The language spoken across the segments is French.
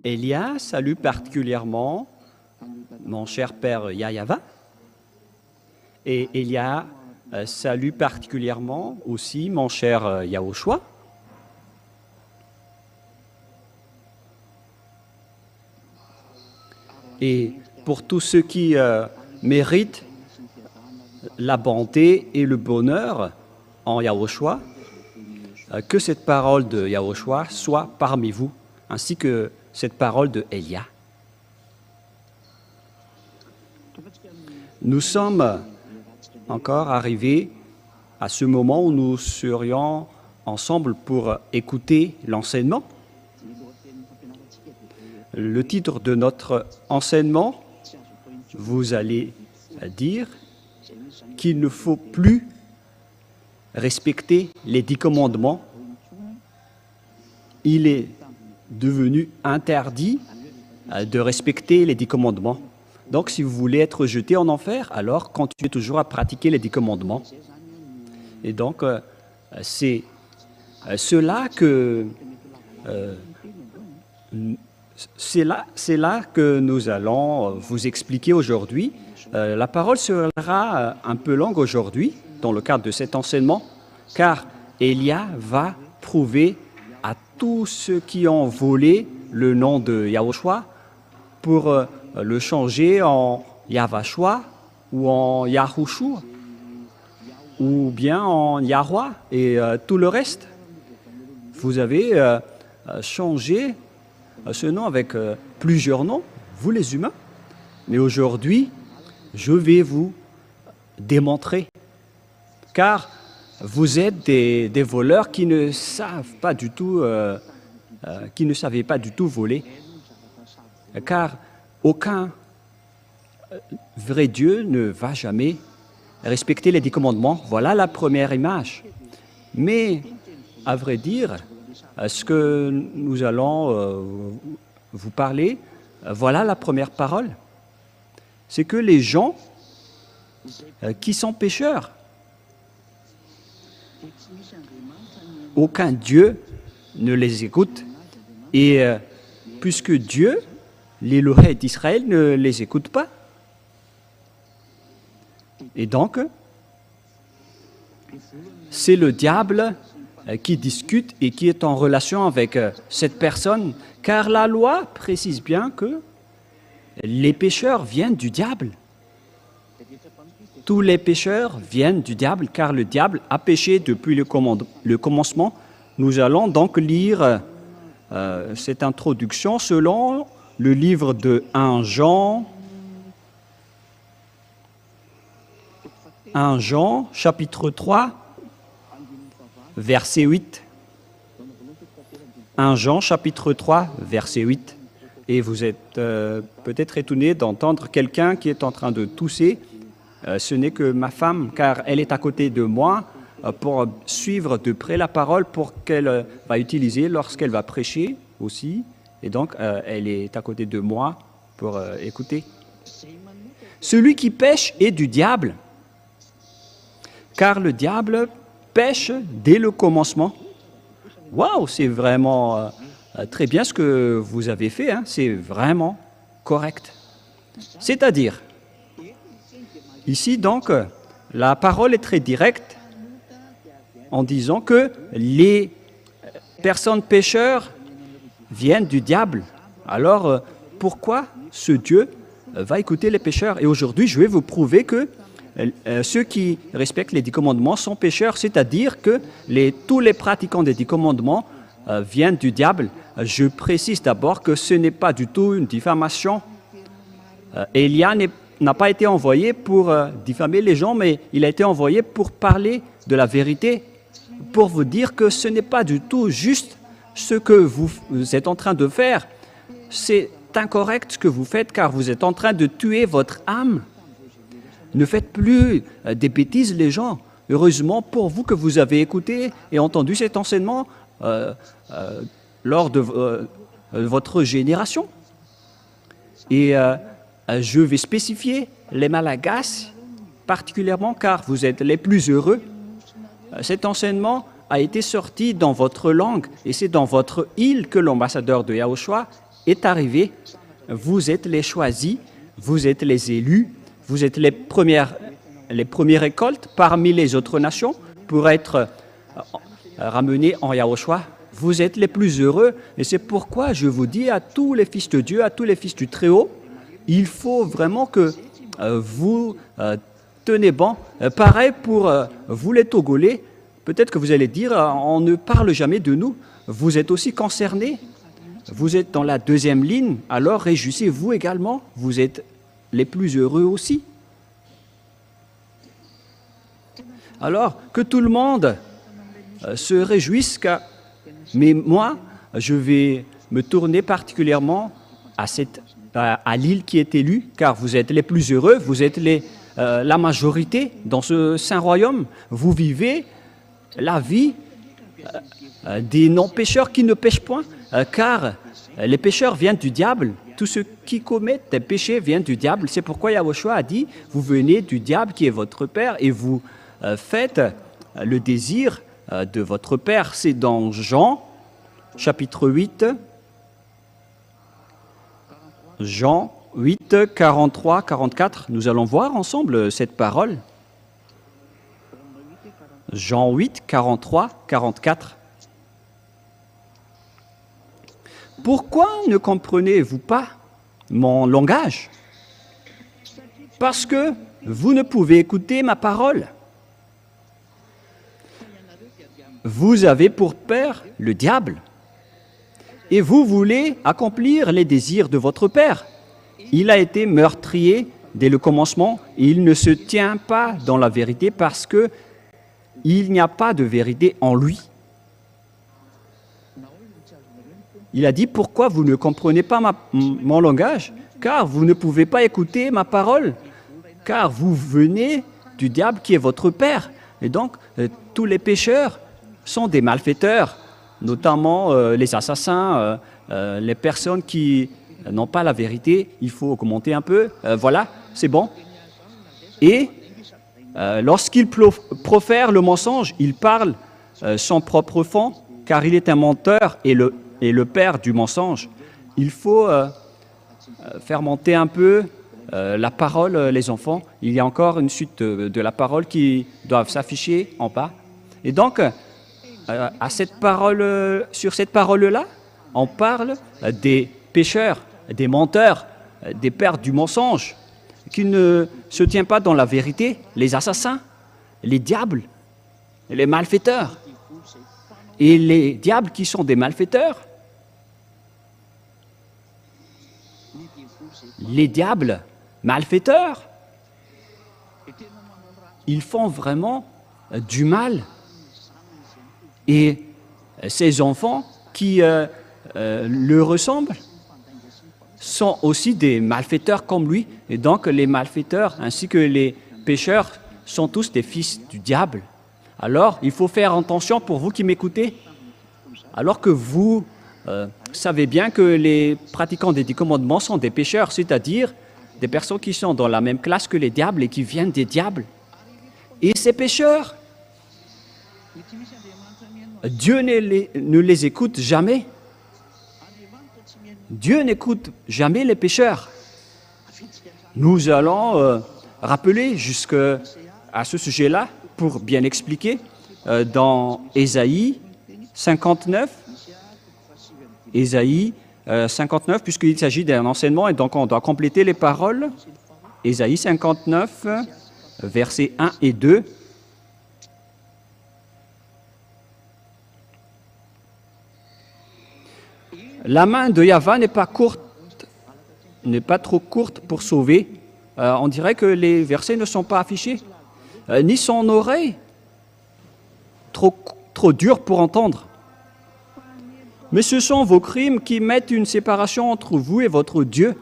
Elia salue particulièrement mon cher père Yayava. Et Elia salue particulièrement aussi mon cher Yahushua. Et pour tous ceux qui méritent la bonté et le bonheur en Yahushua, que cette parole de Yahushua soit parmi vous, ainsi que cette parole de Elia. Nous sommes encore arrivés à ce moment où nous serions ensemble pour écouter l'enseignement. Le titre de notre enseignement, vous allez dire qu'il ne faut plus respecter les 10 commandements. Il est devenu interdit de respecter les 10 commandements. Donc, si vous voulez être jeté en enfer, alors continuez toujours à pratiquer les 10 commandements. Et donc, c'est là que nous allons vous expliquer aujourd'hui. La parole sera un peu longue aujourd'hui, dans le cadre de cet enseignement, car Elia va prouver à tous ceux qui ont volé le nom de Yahushua pour le changer en Yahvashua ou en Yahushua ou bien en Yahwa et tout le reste. Vous avez changé ce nom avec plusieurs noms, vous les humains. Mais aujourd'hui, je vais vous démontrer, car vous êtes des voleurs qui ne savent pas du tout, qui ne savaient pas du tout voler, car aucun vrai Dieu ne va jamais respecter les 10 commandements. Voilà la première image. Mais, à vrai dire, ce que nous allons vous parler, voilà la première parole. C'est que les gens qui sont pécheurs, aucun Dieu ne les écoute. Et puisque Dieu, l'Élohim d'Israël, ne les écoute pas. Et donc, c'est le diable qui discute et qui est en relation avec cette personne, car la loi précise bien que les pécheurs viennent du diable. Tous les pécheurs viennent du diable, car le diable a péché depuis le commencement. Nous allons donc lire cette introduction selon le livre de 1 Jean, chapitre 3, verset 8. 1 Jean, chapitre 3, verset 8. Et vous êtes peut-être étonné d'entendre quelqu'un qui est en train de tousser. Ce n'est que ma femme, car elle est à côté de moi pour suivre de près la parole pour qu'elle va utiliser lorsqu'elle va prêcher aussi. Et donc, elle est à côté de moi pour écouter. Celui qui pêche est du diable, car le diable pêche dès le commencement. Waouh, c'est vraiment très bien ce que vous avez fait, hein? C'est vraiment correct. C'est-à-dire, ici donc, la parole est très directe en disant que les personnes pécheurs viennent du diable. Alors, pourquoi ce Dieu va écouter les pécheurs? Et aujourd'hui, je vais vous prouver que ceux qui respectent les 10 commandements sont pécheurs, c'est-à-dire que tous les pratiquants des 10 commandements viennent du diable. Je précise d'abord que ce n'est pas du tout une diffamation. Elia n'a pas été envoyé pour diffamer les gens, mais il a été envoyé pour parler de la vérité, pour vous dire que ce n'est pas du tout juste ce que vous êtes en train de faire. C'est incorrect ce que vous faites, car vous êtes en train de tuer votre âme. Ne faites plus des bêtises, les gens. Heureusement pour vous que vous avez écouté et entendu cet enseignement lors de votre génération. Et je vais spécifier les Malagasy particulièrement, car vous êtes les plus heureux. Cet enseignement a été sorti dans votre langue, et c'est dans votre île que l'ambassadeur de Yahushua est arrivé. Vous êtes les choisis, vous êtes les élus, vous êtes les premières récoltes parmi les autres nations pour être ramenés en Yahushua. Vous êtes les plus heureux et c'est pourquoi je vous dis à tous les fils de Dieu, à tous les fils du Très-Haut, il faut vraiment que vous tenez bon. Pareil pour vous les Togolais, peut-être que vous allez dire, on ne parle jamais de nous. Vous êtes aussi concernés, vous êtes dans la deuxième ligne, alors réjouissez-vous également, vous êtes les plus heureux aussi. Alors, que tout le monde se réjouisse, mais moi, je vais me tourner particulièrement à l'île qui est élue, car vous êtes les plus heureux, vous êtes la majorité dans ce saint royaume, vous vivez la vie des non-pécheurs qui ne pêchent point, car les pécheurs viennent du diable, tous ceux qui commettent des péchés viennent du diable. C'est pourquoi Yahushua a dit, vous venez du diable qui est votre père et vous faites le désir de votre père. C'est dans Jean, chapitre 8, Jean 8, 43, 44. Nous allons voir ensemble cette parole. Jean 8, 43, 44. Pourquoi ne comprenez-vous pas mon langage? Parce que vous ne pouvez écouter ma parole. Vous avez pour père le diable, et vous voulez accomplir les désirs de votre père. Il a été meurtrier dès le commencement, et il ne se tient pas dans la vérité parce que il n'y a pas de vérité en lui. Il a dit, pourquoi vous ne comprenez pas mon langage? Car vous ne pouvez pas écouter ma parole, car vous venez du diable qui est votre père. Et donc, tous les pécheurs sont des malfaiteurs, notamment les assassins, les personnes qui n'ont pas la vérité. Il faut augmenter un peu. Voilà, c'est bon. Et lorsqu'il profère le mensonge, il parle son propre fond, car il est un menteur et le père du mensonge. Il faut faire monter un peu la parole, les enfants. Il y a encore une suite de la parole qui doivent s'afficher en bas. Et donc, sur cette parole-là, on parle des pécheurs, des menteurs, des pères du mensonge, qui ne se tiennent pas dans la vérité, les assassins, les diables, les malfaiteurs. Et les diables qui sont des malfaiteurs, les diables malfaiteurs, ils font vraiment du mal. Et ces enfants qui le ressemblent sont aussi des malfaiteurs comme lui. Et donc les malfaiteurs ainsi que les pécheurs sont tous des fils du diable. Alors il faut faire attention pour vous qui m'écoutez. Alors que vous savez bien que les pratiquants des 10 commandements sont des pécheurs, c'est-à-dire des personnes qui sont dans la même classe que les diables et qui viennent des diables. Et ces pécheurs, Dieu ne les écoute jamais. Dieu n'écoute jamais les pécheurs. Nous allons rappeler jusqu'à ce sujet-là pour bien expliquer dans Ésaïe 59. Ésaïe 59, puisqu'il s'agit d'un enseignement et donc on doit compléter les paroles. Ésaïe 59, versets 1 et 2. La main de Yahva n'est pas trop courte pour sauver. On dirait que les versets ne sont pas affichés. Ni son oreille trop dure pour entendre. Mais ce sont vos crimes qui mettent une séparation entre vous et votre Dieu.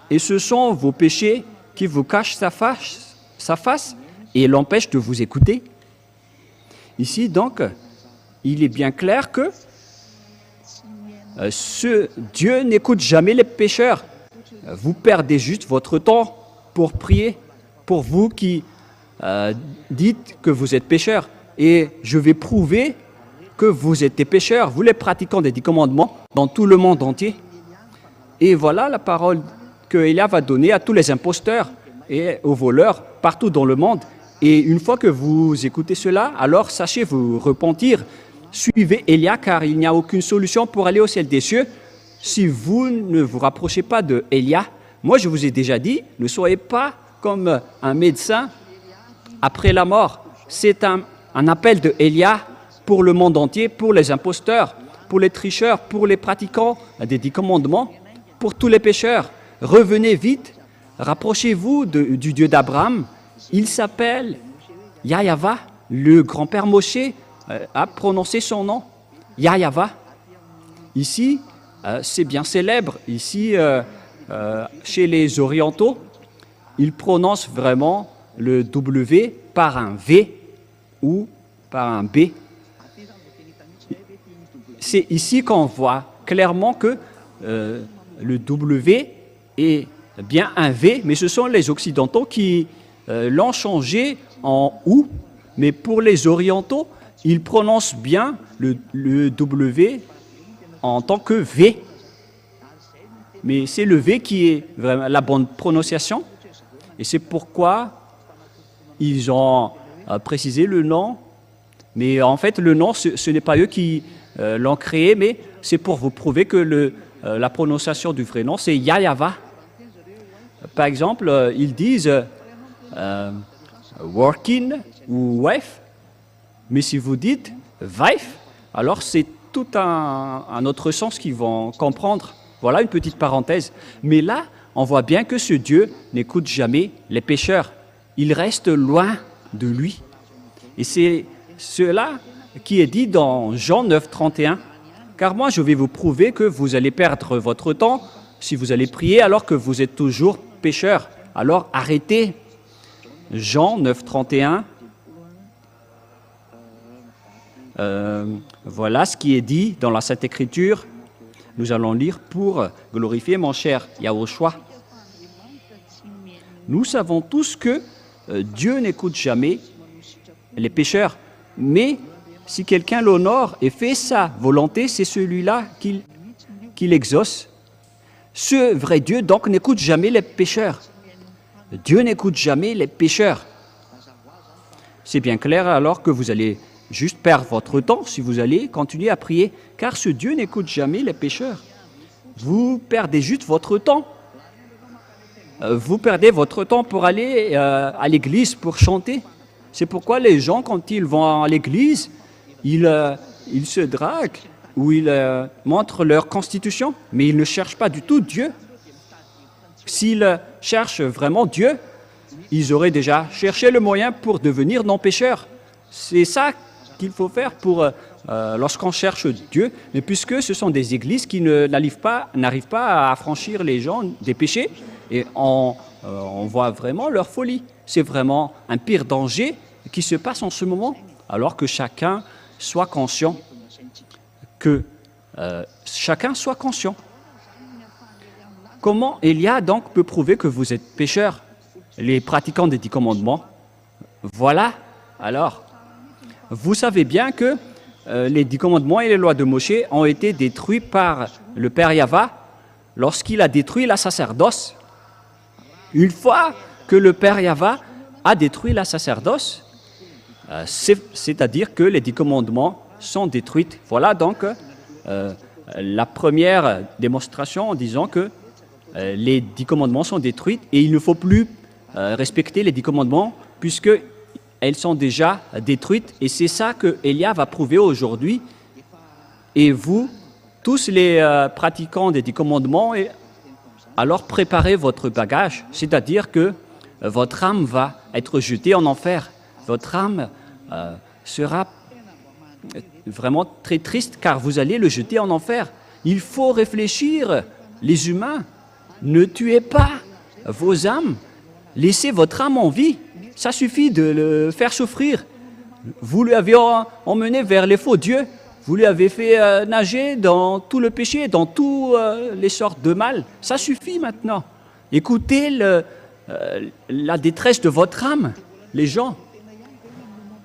Et ce sont vos péchés qui vous cachent sa face et l'empêchent de vous écouter. Ici, donc, il est bien clair que ce Dieu n'écoute jamais les pécheurs. Vous perdez juste votre temps pour prier, pour vous qui dites que vous êtes pécheurs. Et je vais prouver que vous êtes des pécheurs, vous les pratiquants des 10 commandements, dans tout le monde entier. Et voilà la parole que Élia va donner à tous les imposteurs et aux voleurs partout dans le monde. Et une fois que vous écoutez cela, alors sachez vous repentir. Suivez Élia, car il n'y a aucune solution pour aller au ciel des cieux si vous ne vous rapprochez pas de Élia. Moi, je vous ai déjà dit, ne soyez pas comme un médecin après la mort. C'est un appel de Élia pour le monde entier, pour les imposteurs, pour les tricheurs, pour les pratiquants des 10 commandements, pour tous les pécheurs. Revenez vite, rapprochez-vous du Dieu d'Abraham. Il s'appelle Yahweh, le grand-père Moshe a prononcé son nom, Yahweh. Ici, c'est bien célèbre. Ici, chez les orientaux, ils prononcent vraiment le W par un V ou par un B. C'est ici qu'on voit clairement que le W est bien un V, mais ce sont les occidentaux qui l'ont changé en OU. Mais pour les orientaux, ils prononcent bien le W en tant que V. Mais c'est le V qui est vraiment la bonne prononciation. Et c'est pourquoi ils ont précisé le nom. Mais en fait, le nom, ce n'est pas eux qui l'ont créé, mais c'est pour vous prouver que la prononciation du vrai nom, c'est Yahweh. Par exemple, ils disent working ou wife, mais si vous dites wife, alors c'est tout un autre sens qu'ils vont comprendre. Voilà une petite parenthèse. Mais là, on voit bien que ce Dieu n'écoute jamais les pécheurs. Il reste loin de lui. Et c'est cela qui est dit dans Jean 9, 31. Car moi, je vais vous prouver que vous allez perdre votre temps si vous allez prier alors que vous êtes toujours pécheurs. Alors arrêtez. Jean 9, 31. Voilà ce qui est dit dans la Sainte Écriture. Nous allons lire pour glorifier mon cher Yahushua. Nous savons tous que Dieu n'écoute jamais les pécheurs, mais si quelqu'un l'honore et fait sa volonté, c'est celui-là qu'il exauce. Ce vrai Dieu, donc, n'écoute jamais les pécheurs. Dieu n'écoute jamais les pécheurs. C'est bien clair alors que vous allez juste perdre votre temps si vous allez continuer à prier, car ce Dieu n'écoute jamais les pécheurs. Vous perdez juste votre temps. Vous perdez votre temps pour aller à l'église, pour chanter. C'est pourquoi les gens, quand ils vont à l'église, ils se draguent ou ils montrent leur constitution, mais ils ne cherchent pas du tout Dieu. S'ils cherchent vraiment Dieu, ils auraient déjà cherché le moyen pour devenir non-pécheurs. C'est ça qu'il faut faire pour lorsqu'on cherche Dieu, mais puisque ce sont des églises qui n'arrivent pas à affranchir les gens des péchés, et on voit vraiment leur folie. C'est vraiment un pire danger qui se passe en ce moment, alors que chacun soit conscient. Comment Élia donc peut prouver que vous êtes pécheurs, les pratiquants des 10 commandements? Voilà, alors, vous savez bien que les 10 commandements et les lois de Moshe ont été détruits par le Père Yahweh lorsqu'il a détruit la sacerdoce. Une fois que le Père Yahweh a détruit la sacerdoce, c'est-à-dire que les 10 commandements sont détruits. Voilà donc la première démonstration en disant que les 10 commandements sont détruits et il ne faut plus respecter les 10 commandements puisqu'elles sont déjà détruites. Et c'est ça que Élia va prouver aujourd'hui. Et vous, tous les pratiquants des 10 commandements, alors préparez votre bagage, c'est-à-dire que votre âme va être jetée en enfer. Votre âme sera vraiment très triste car vous allez le jeter en enfer. Il faut réfléchir, les humains. Ne tuez pas vos âmes. Laissez votre âme en vie. Ça suffit de le faire souffrir. Vous lui avez emmené vers les faux dieux. Vous lui avez fait nager dans tout le péché, dans toutes les sortes de mal. Ça suffit maintenant. Écoutez la détresse de votre âme, les gens.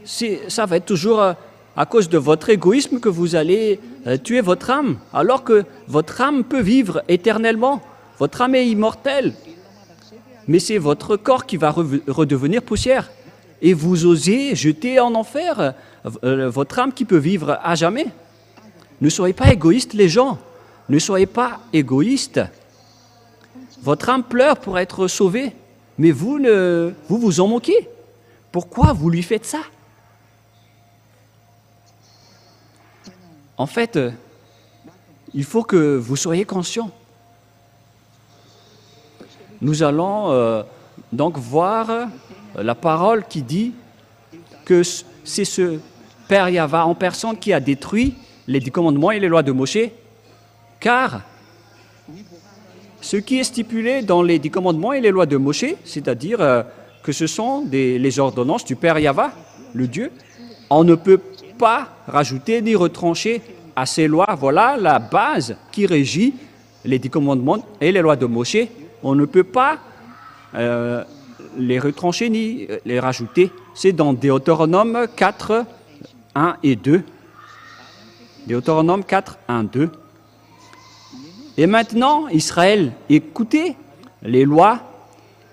Ça va être toujours à cause de votre égoïsme que vous allez tuer votre âme, alors que votre âme peut vivre éternellement, votre âme est immortelle, mais c'est votre corps qui va redevenir poussière. Et vous osez jeter en enfer votre âme qui peut vivre à jamais. Ne soyez pas égoïstes, les gens. Ne soyez pas égoïstes. Votre âme pleure pour être sauvée, mais vous vous en moquez. Pourquoi vous lui faites ça? En fait, il faut que vous soyez conscients. Nous allons donc voir la parole qui dit que c'est ce Père Yahva en personne qui a détruit les 10 commandements et les lois de Moïse, car ce qui est stipulé dans les 10 commandements et les lois de Moïse, c'est-à-dire que ce sont les ordonnances du Père Yahva, le Dieu, on ne peut pas rajouter ni retrancher à ces lois. Voilà la base qui régit les 10 commandements et les lois de Moïse. On ne peut pas les retrancher ni les rajouter. C'est dans Deutéronome 4, 1 et 2. Deutéronome 4, 1, 2. Et maintenant, Israël, écoutez les lois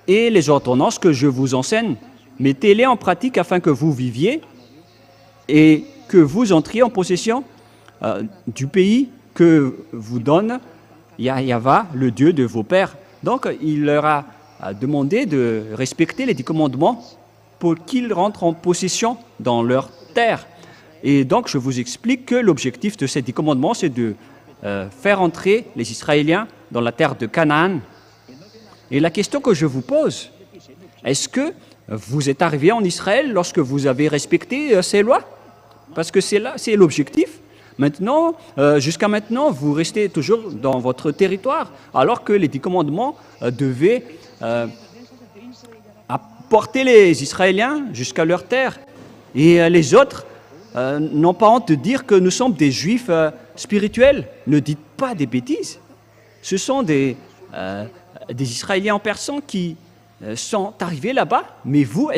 et les ordonnances que je vous enseigne. Mettez-les en pratique afin que vous viviez et que vous entriez en possession du pays que vous donne Yahva, le Dieu de vos pères. Donc, il leur a demandé de respecter les 10 commandements pour qu'ils rentrent en possession dans leur terre. Et donc, je vous explique que l'objectif de ces 10 commandements, c'est de faire entrer les Israéliens dans la terre de Canaan. Et la question que je vous pose, est-ce que vous êtes arrivé en Israël lorsque vous avez respecté ces lois? Parce que c'est l'objectif. Maintenant, jusqu'à maintenant, vous restez toujours dans votre territoire, alors que les 10 commandements devaient apporter les Israéliens jusqu'à leur terre. Et les autres n'ont pas honte de dire que nous sommes des Juifs spirituels. Ne dites pas des bêtises. Ce sont des Israéliens en personne qui sont arrivés là-bas. Mais vous,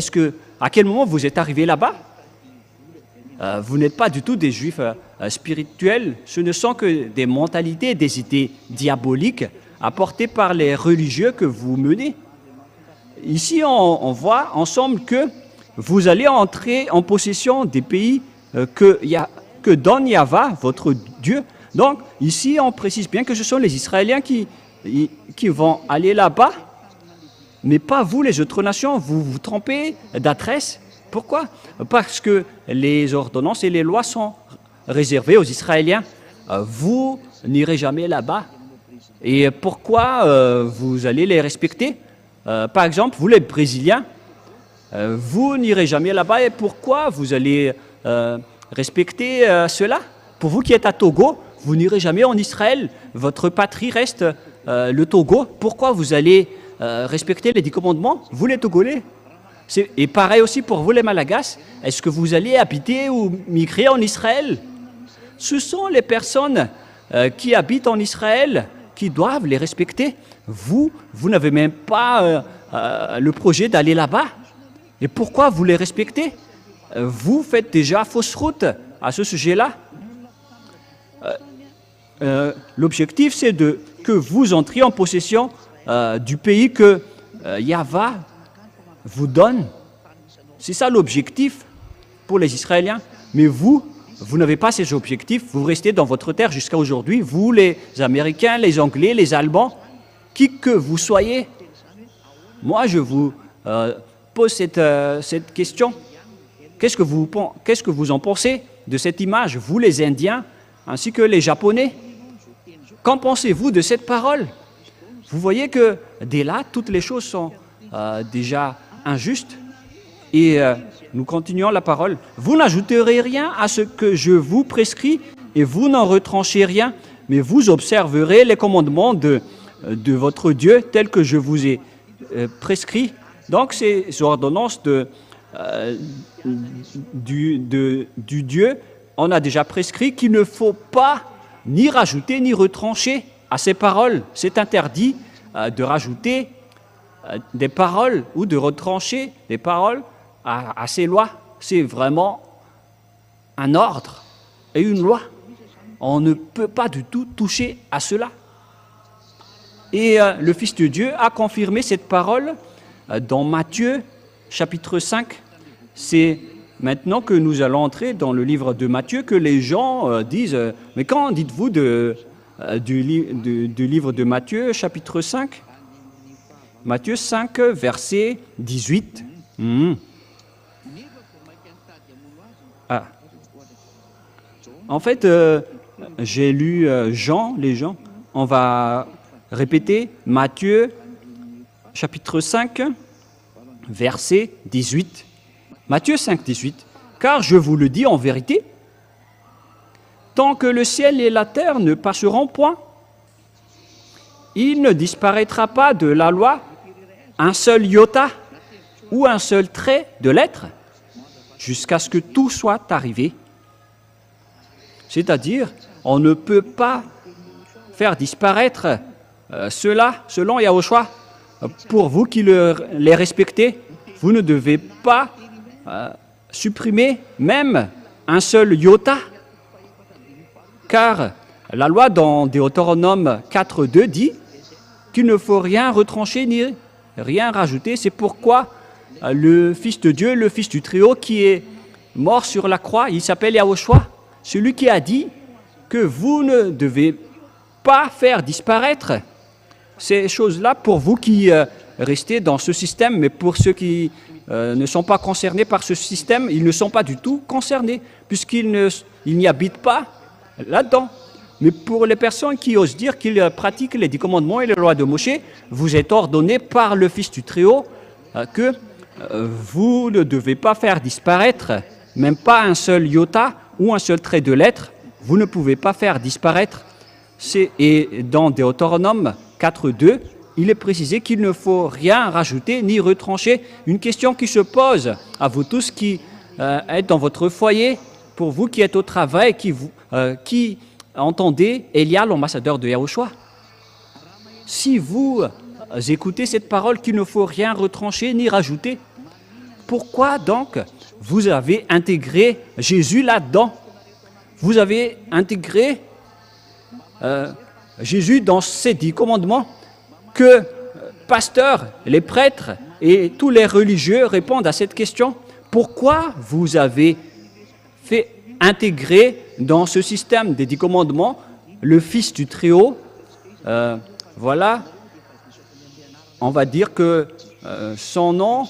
à quel moment vous êtes arrivés là-bas? Vous n'êtes pas du tout des Juifs spirituels. Ce ne sont que des mentalités, des idées diaboliques apportées par les religieux que vous menez. Ici, on voit ensemble que vous allez entrer en possession des pays que donne Yahva, votre Dieu. Donc, ici, on précise bien que ce sont les Israéliens qui vont aller là-bas, mais pas vous, les autres nations. Vous vous trompez d'adresse. Pourquoi? Parce que les ordonnances et les lois sont réservées aux Israéliens. Vous n'irez jamais là-bas. Et pourquoi vous allez les respecter? Par exemple, vous les Brésiliens, vous n'irez jamais là-bas. Et pourquoi vous allez respecter cela? Pour vous qui êtes à Togo, vous n'irez jamais en Israël. Votre patrie reste le Togo. Pourquoi vous allez respecter les 10 commandements? Vous les Togolais. Et pareil aussi pour vous les Malagasy, est-ce que vous allez habiter ou migrer en Israël? Ce sont les personnes qui habitent en Israël qui doivent les respecter. Vous n'avez même pas le projet d'aller là-bas. Et pourquoi vous les respectez? Vous faites déjà fausse route à ce sujet-là. L'objectif, c'est que vous entriez en possession du pays que Yahva vous donne. C'est ça l'objectif pour les Israéliens. Mais vous n'avez pas ces objectifs. Vous restez dans votre terre jusqu'à aujourd'hui. Vous, les Américains, les Anglais, les Allemands, qui que vous soyez. Moi, je vous pose cette question. Qu'est-ce que vous en pensez de cette image, vous les Indiens, ainsi que les Japonais? Qu'en pensez-vous de cette parole? Vous voyez que dès là, toutes les choses sont déjà injustes. Et nous continuons la parole. Vous n'ajouterez rien à ce que je vous prescris et vous n'en retranchez rien, mais vous observerez les commandements de votre Dieu tels que je vous ai prescrits. Donc, ces ordonnances du Dieu, on a déjà prescrit qu'il ne faut pas ni rajouter ni retrancher à ces paroles. C'est interdit de rajouter des paroles ou de retrancher des paroles à ces lois. C'est vraiment un ordre et une loi. on ne peut pas du tout toucher à cela. Et le Fils de Dieu a confirmé cette parole dans Matthieu, chapitre 5. C'est maintenant que nous allons entrer dans le livre de Matthieu que les gens disent « Mais quand dites-vous du livre de Matthieu, chapitre 5 ?» Matthieu 5, verset 18. Ah. En fait, j'ai lu Jean, les gens. On va répéter Matthieu, chapitre 5, verset 18. Matthieu 5, 18. Car je vous le dis en vérité, tant que le ciel et la terre ne passeront point, il ne disparaîtra pas de la loi un seul iota ou un seul trait de lettre jusqu'à ce que tout soit arrivé. C'est-à-dire, on ne peut pas faire disparaître cela selon Yahushua. Pour vous qui les respectez, vous ne devez pas supprimer même un seul iota. Car la loi dans Deutéronome 4.2 dit qu'il ne faut rien retrancher ni rien rajouter. C'est pourquoi le Fils de Dieu, le Fils du Très-Haut qui est mort sur la croix, il s'appelle Yahushua. Celui qui a dit que vous ne devez pas faire disparaître ces choses-là pour vous qui restez dans ce système, mais pour ceux qui ne sont pas concernés par ce système, ils ne sont pas du tout concernés, puisqu'ils n'y habitent pas là-dedans. Mais pour les personnes qui osent dire qu'ils pratiquent les 10 commandements et les lois de Moshe, vous êtes ordonné par le Fils du Très-Haut que vous ne devez pas faire disparaître même pas un seul iota ou un seul trait de lettre. Vous ne pouvez pas faire disparaître. Et dans Deutéronome 4.2, il est précisé qu'il ne faut rien rajouter ni retrancher. Une question qui se pose à vous tous qui êtes dans votre foyer, pour vous qui êtes au travail, qui entendez Elia, l'ambassadeur de Yahushua. Si vous écoutez cette parole qu'il ne faut rien retrancher ni rajouter, pourquoi donc vous avez intégré Jésus là-dedans? Vous avez intégré Jésus dans ces 10 commandements que pasteurs, les prêtres et tous les religieux répondent à cette question. Pourquoi vous avez fait intégrer dans ce système des 10 commandements le Fils du Très-Haut? Voilà, on va dire que son nom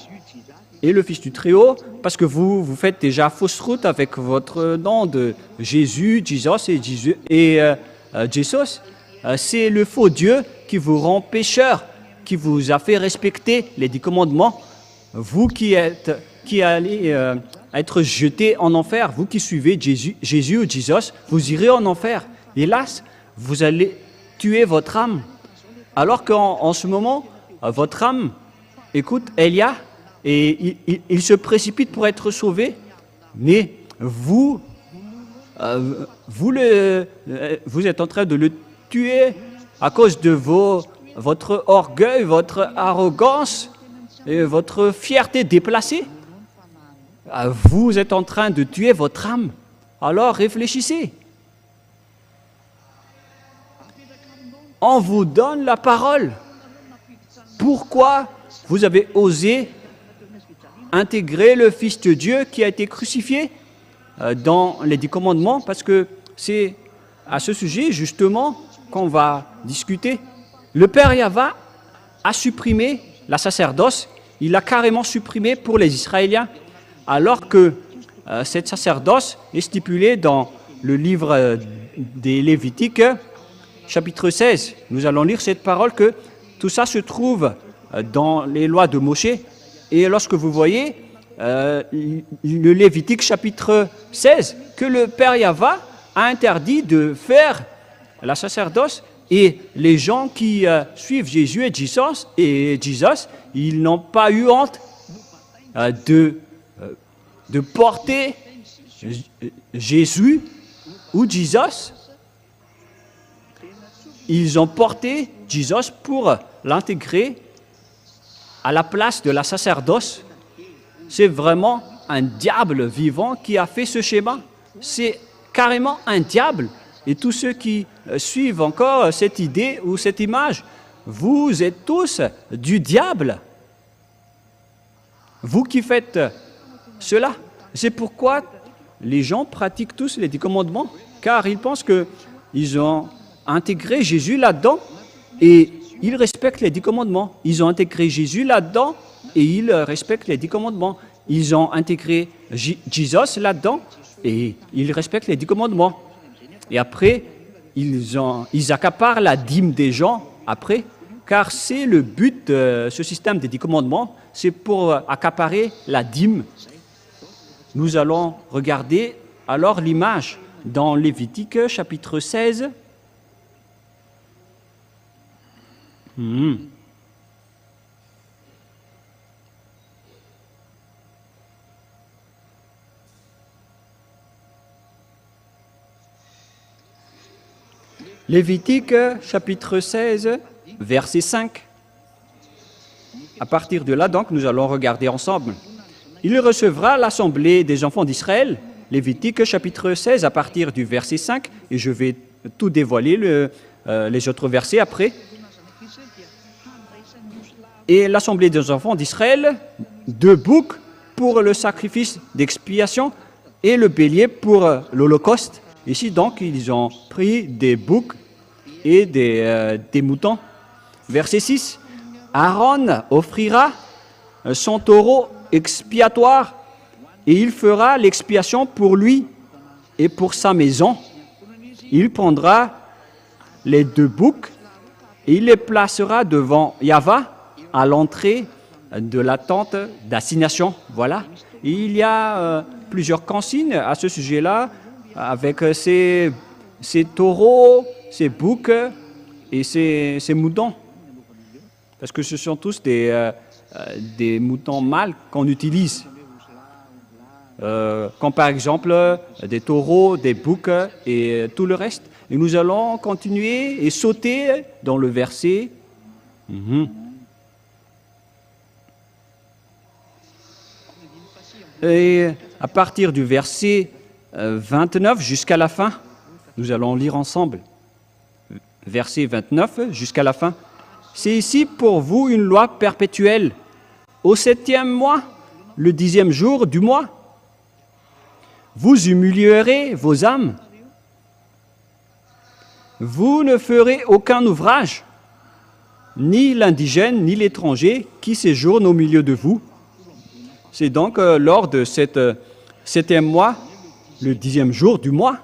est le Fils du Très-Haut, parce que vous faites déjà fausse route avec votre nom de Jésus, Jesus et Jesus. C'est le faux Dieu qui vous rend pécheur, qui vous a fait respecter les 10 commandements. Vous qui allez être jeté en enfer, vous qui suivez Jésus ou Jesus, vous irez en enfer. Hélas, vous allez tuer votre âme. Alors qu'en ce moment, votre âme écoute Elia et il se précipite pour être sauvé, mais vous êtes en train de le tuer à cause de votre orgueil, votre arrogance et votre fierté déplacée. Vous êtes en train de tuer votre âme. Alors réfléchissez. On vous donne la parole. Pourquoi vous avez osé intégrer le Fils de Dieu qui a été crucifié dans les 10 commandements? Parce que c'est à ce sujet, justement, qu'on va discuter. Le Père Yahva a supprimé la sacerdoce. Il l'a carrément supprimé pour les Israéliens, alors que cette sacerdoce est stipulée dans le livre des Lévitiques, chapitre 16. Nous allons lire cette parole que tout ça se trouve dans les lois de Moshe. Et lorsque vous voyez le Lévitique chapitre 16, que le Père Yahva a interdit de faire la sacerdoce, et les gens qui suivent Jésus et Jesus, ils n'ont pas eu honte de porter Jésus ou Jesus. Ils ont porté Jesus pour l'intégrer à la place de la sacerdoce. C'est vraiment un diable vivant qui a fait ce schéma. C'est carrément un diable et tous ceux qui suivent encore cette idée ou cette image, vous êtes tous du diable. Vous qui faites cela. C'est pourquoi les gens pratiquent tous les 10 commandements, car ils pensent qu'ils ont intégré Jésus là-dedans et ils respectent les 10 commandements. Ils ont intégré Jésus là-dedans et ils respectent les 10 commandements. Ils ont intégré Jésus là-dedans et ils respectent les 10 commandements. Et après, ils accaparent la dîme des gens après, car c'est le but de ce système des 10 commandements, c'est pour accaparer la dîme. Nous allons regarder alors l'image dans Lévitique chapitre 16. Lévitique chapitre 16, verset 5. À partir de là, donc, nous allons regarder ensemble. Il recevra l'assemblée des enfants d'Israël, Lévitique chapitre 16, à partir du verset 5, et je vais tout dévoiler, les autres versets après. Et l'assemblée des enfants d'Israël, 2 boucs pour le sacrifice d'expiation et le bélier pour l'holocauste. Ici, donc, ils ont pris des boucs et des moutons. Verset 6. Aaron offrira son taureau expiatoire et il fera l'expiation pour lui et pour sa maison. Il prendra les 2 boucs et il les placera devant Yahva à l'entrée de la tente d'assignation. Voilà. Et il y a plusieurs consignes à ce sujet-là, avec ces taureaux, ces boucs et ces moutons. Parce que ce sont tous des moutons mâles qu'on utilise. Comme par exemple des taureaux, des boucs et tout le reste. Et nous allons continuer et sauter dans le verset. Et à partir du verset 29 jusqu'à la fin, nous allons lire ensemble. Verset 29 jusqu'à la fin. C'est ici pour vous une loi perpétuelle. Au 7e mois, le 10e jour du mois, vous humilierez vos âmes. Vous ne ferez aucun ouvrage, ni l'indigène, ni l'étranger qui séjourne au milieu de vous. C'est donc lors de cet 7e mois, le 10e jour du mois,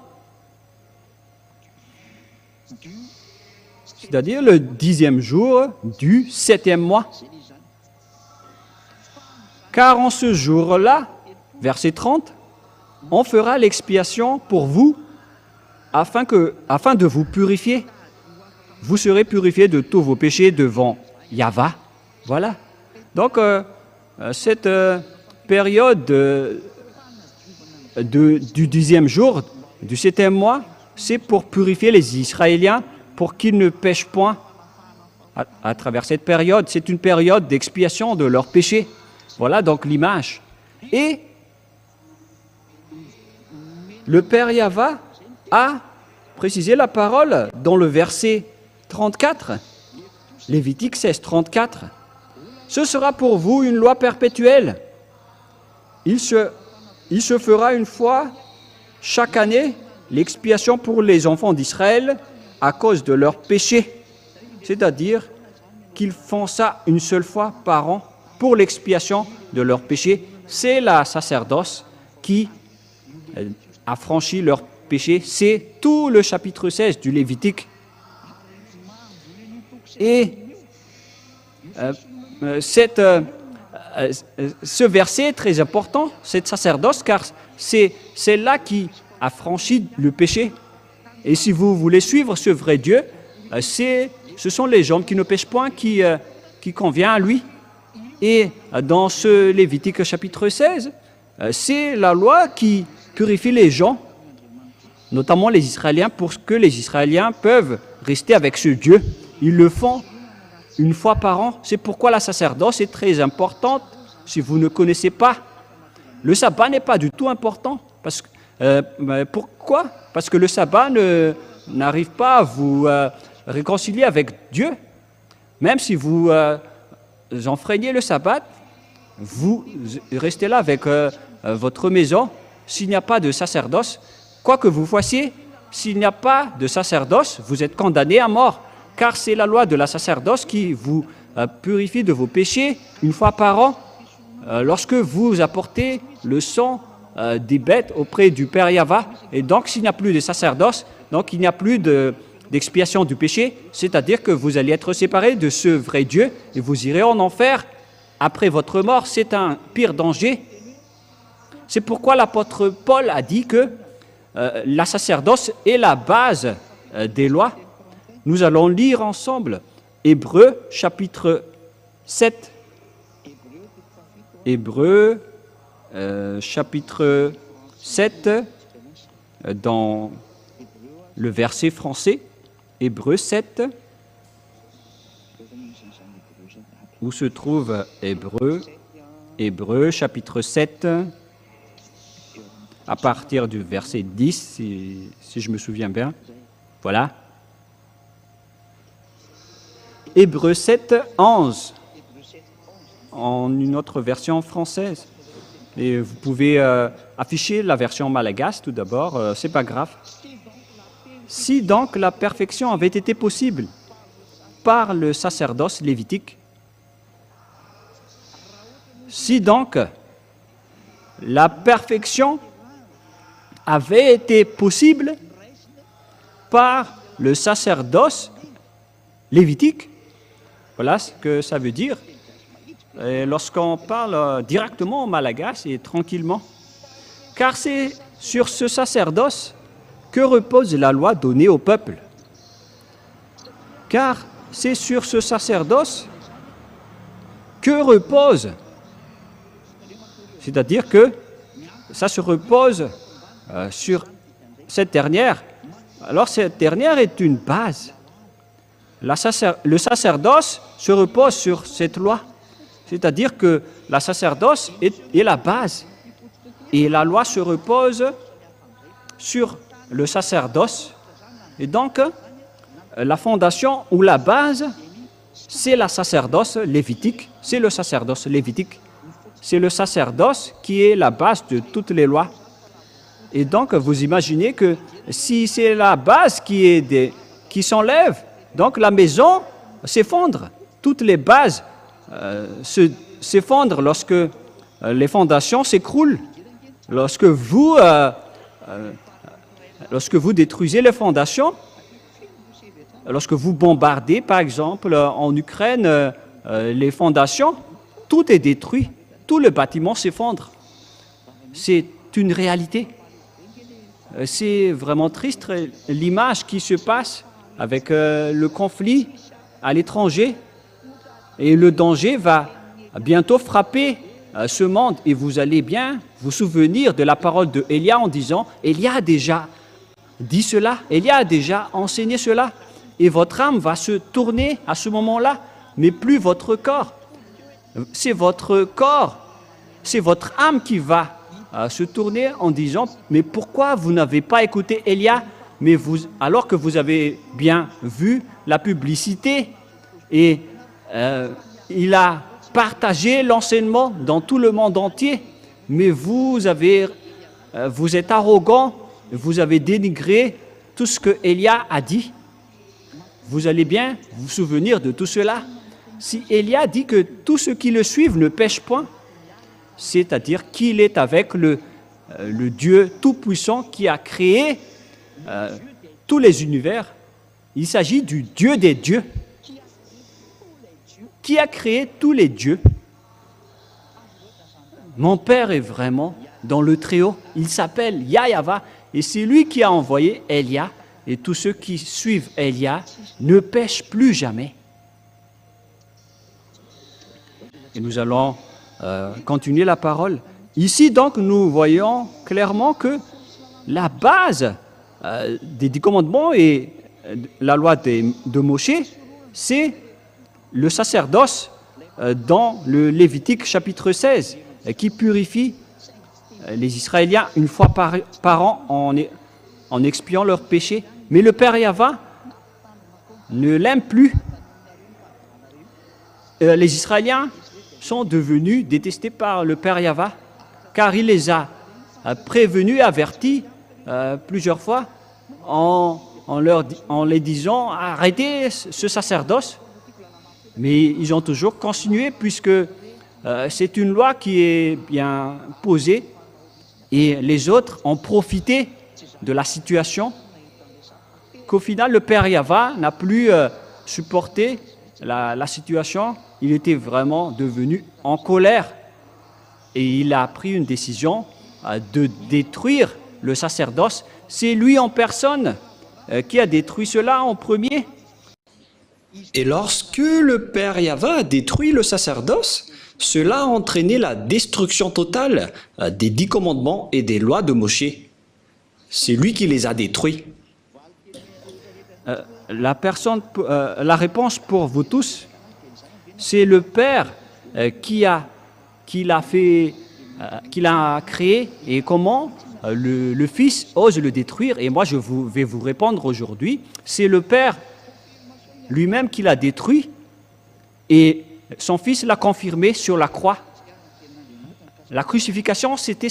c'est-à-dire le 10e jour du 7e mois. Car en ce jour-là, verset 30, on fera l'expiation pour vous afin de vous purifier. Vous serez purifiés de tous vos péchés devant Yahva. Voilà. Donc, cette période du 10e jour, du 7e mois, c'est pour purifier les Israéliens, pour qu'ils ne pêchent point à travers cette période. C'est une période d'expiation de leurs péchés. Voilà donc l'image. Et le Père Yahva a précisé la parole dans le verset 34, Lévitique 16, 34. Ce sera pour vous une loi perpétuelle. Il se fera une fois chaque année l'expiation pour les enfants d'Israël à cause de leurs péchés. C'est-à-dire qu'ils font ça une seule fois par an pour l'expiation de leurs péchés. C'est la sacerdoce qui a franchi leurs péchés. C'est tout le chapitre 16 du Lévitique. Et ce verset est très important, cette sacerdoce, car c'est là qui a franchi le péché. Et si vous voulez suivre ce vrai Dieu, ce sont les gens qui ne péchent point qui convient à lui. Et dans ce Lévitique chapitre 16, c'est la loi qui purifie les gens, notamment les Israéliens, pour que les Israéliens peuvent rester avec ce Dieu. Ils le font une fois par an. C'est pourquoi la sacerdoce est très importante. Si vous ne connaissez pas, le sabbat n'est pas du tout important. Pourquoi ? Parce que le sabbat n'arrive pas à vous réconcilier avec Dieu, même si vous enfreignez le sabbat, vous restez là avec votre maison, s'il n'y a pas de sacerdoce, quoi que vous fassiez, s'il n'y a pas de sacerdoce, vous êtes condamné à mort, car c'est la loi de la sacerdoce qui vous purifie de vos péchés une fois par an, lorsque vous apportez le sang des bêtes auprès du Père Yahva. Et donc, s'il n'y a plus de sacerdoce, donc il n'y a plus d'expiation du péché, c'est-à-dire que vous allez être séparés de ce vrai Dieu et vous irez en enfer après votre mort. C'est un pire danger. C'est pourquoi l'apôtre Paul a dit que la sacerdoce est la base des lois. Nous allons lire ensemble Hébreux chapitre 7. Hébreux chapitre 7 dans le verset français. Hébreux 7. Où se trouve Hébreux? Hébreux chapitre 7 à partir du verset 10, si je me souviens bien. Voilà. Hébreux 7, 11, en une autre version française. Et vous pouvez afficher la version malgache tout d'abord, c'est pas grave. Si donc la perfection avait été possible par le sacerdoce lévitique, si donc la perfection avait été possible par le sacerdoce lévitique, voilà ce que ça veut dire. Lorsqu'on parle directement en malgache et tranquillement, car c'est sur ce sacerdoce que repose la loi donnée au peuple. Car c'est sur ce sacerdoce que repose, c'est-à-dire que ça se repose sur cette dernière. Alors cette dernière est une base. Le sacerdoce se repose sur cette loi. C'est-à-dire que la sacerdoce est la base. Et la loi se repose sur le sacerdoce. Et donc, la fondation ou la base, c'est la sacerdoce lévitique. C'est le sacerdoce lévitique. C'est le sacerdoce qui est la base de toutes les lois. Et donc, vous imaginez que si c'est la base qui s'enlève, donc la maison s'effondre. Toutes les bases s'effondrent lorsque les fondations s'écroulent. Lorsque vous détruisez les fondations, lorsque vous bombardez, par exemple, en Ukraine, les fondations, tout est détruit. Tout le bâtiment s'effondre. C'est une réalité. C'est vraiment triste l'image qui se passe avec le conflit à l'étranger. Et le danger va bientôt frapper ce monde. Et vous allez bien vous souvenir de la parole de Élia en disant « Élie a déjà dit cela, Élie a déjà enseigné cela. » Et votre âme va se tourner à ce moment-là, mais plus votre corps. C'est votre corps, c'est votre âme qui va se tourner en disant « Mais pourquoi vous n'avez pas écouté Élia alors que vous avez bien vu la publicité et il a partagé l'enseignement dans tout le monde entier, mais vous êtes arrogant, vous avez dénigré tout ce que Élia a dit. » Vous allez bien vous souvenir de tout cela. Si Élia dit que tous ceux qui le suivent ne pêchent point, c'est-à-dire qu'il est avec le Dieu Tout-Puissant qui a créé tous les univers. Il s'agit du Dieu des dieux, qui a créé tous les dieux. Mon Père est vraiment dans le Très-Haut. Il s'appelle Yahva, et c'est lui qui a envoyé Élia, et tous ceux qui suivent Élia ne pêchent plus jamais. Et nous allons continuer la parole. Ici, donc, nous voyons clairement que la base des 10 commandements et la loi de Moshe, c'est le sacerdoce dans le Lévitique chapitre 16, qui purifie les Israéliens une fois par an en expiant leurs péchés. Mais le père Yahva ne l'aime plus. Les Israéliens sont devenus détestés par le père Yahva, car il les a prévenus et avertis plusieurs fois en les disant arrêtez ce sacerdoce. Mais ils ont toujours continué puisque c'est une loi qui est bien posée et les autres ont profité de la situation qu'au final le père Yahva n'a plus supporté la situation. Il était vraiment devenu en colère et il a pris une décision de détruire le sacerdoce. C'est lui en personne qui a détruit cela en premier. Et lorsque le père Yahva a détruit le sacerdoce, cela a entraîné la destruction totale des 10 commandements et des lois de Moshe. C'est lui qui les a détruits. La réponse pour vous tous, c'est le Père qui l'a créé et comment le Fils ose le détruire. Et moi, vais vous répondre aujourd'hui, c'est le Père lui-même qui l'a détruit et son Fils l'a confirmé sur la croix. La crucifixion, c'était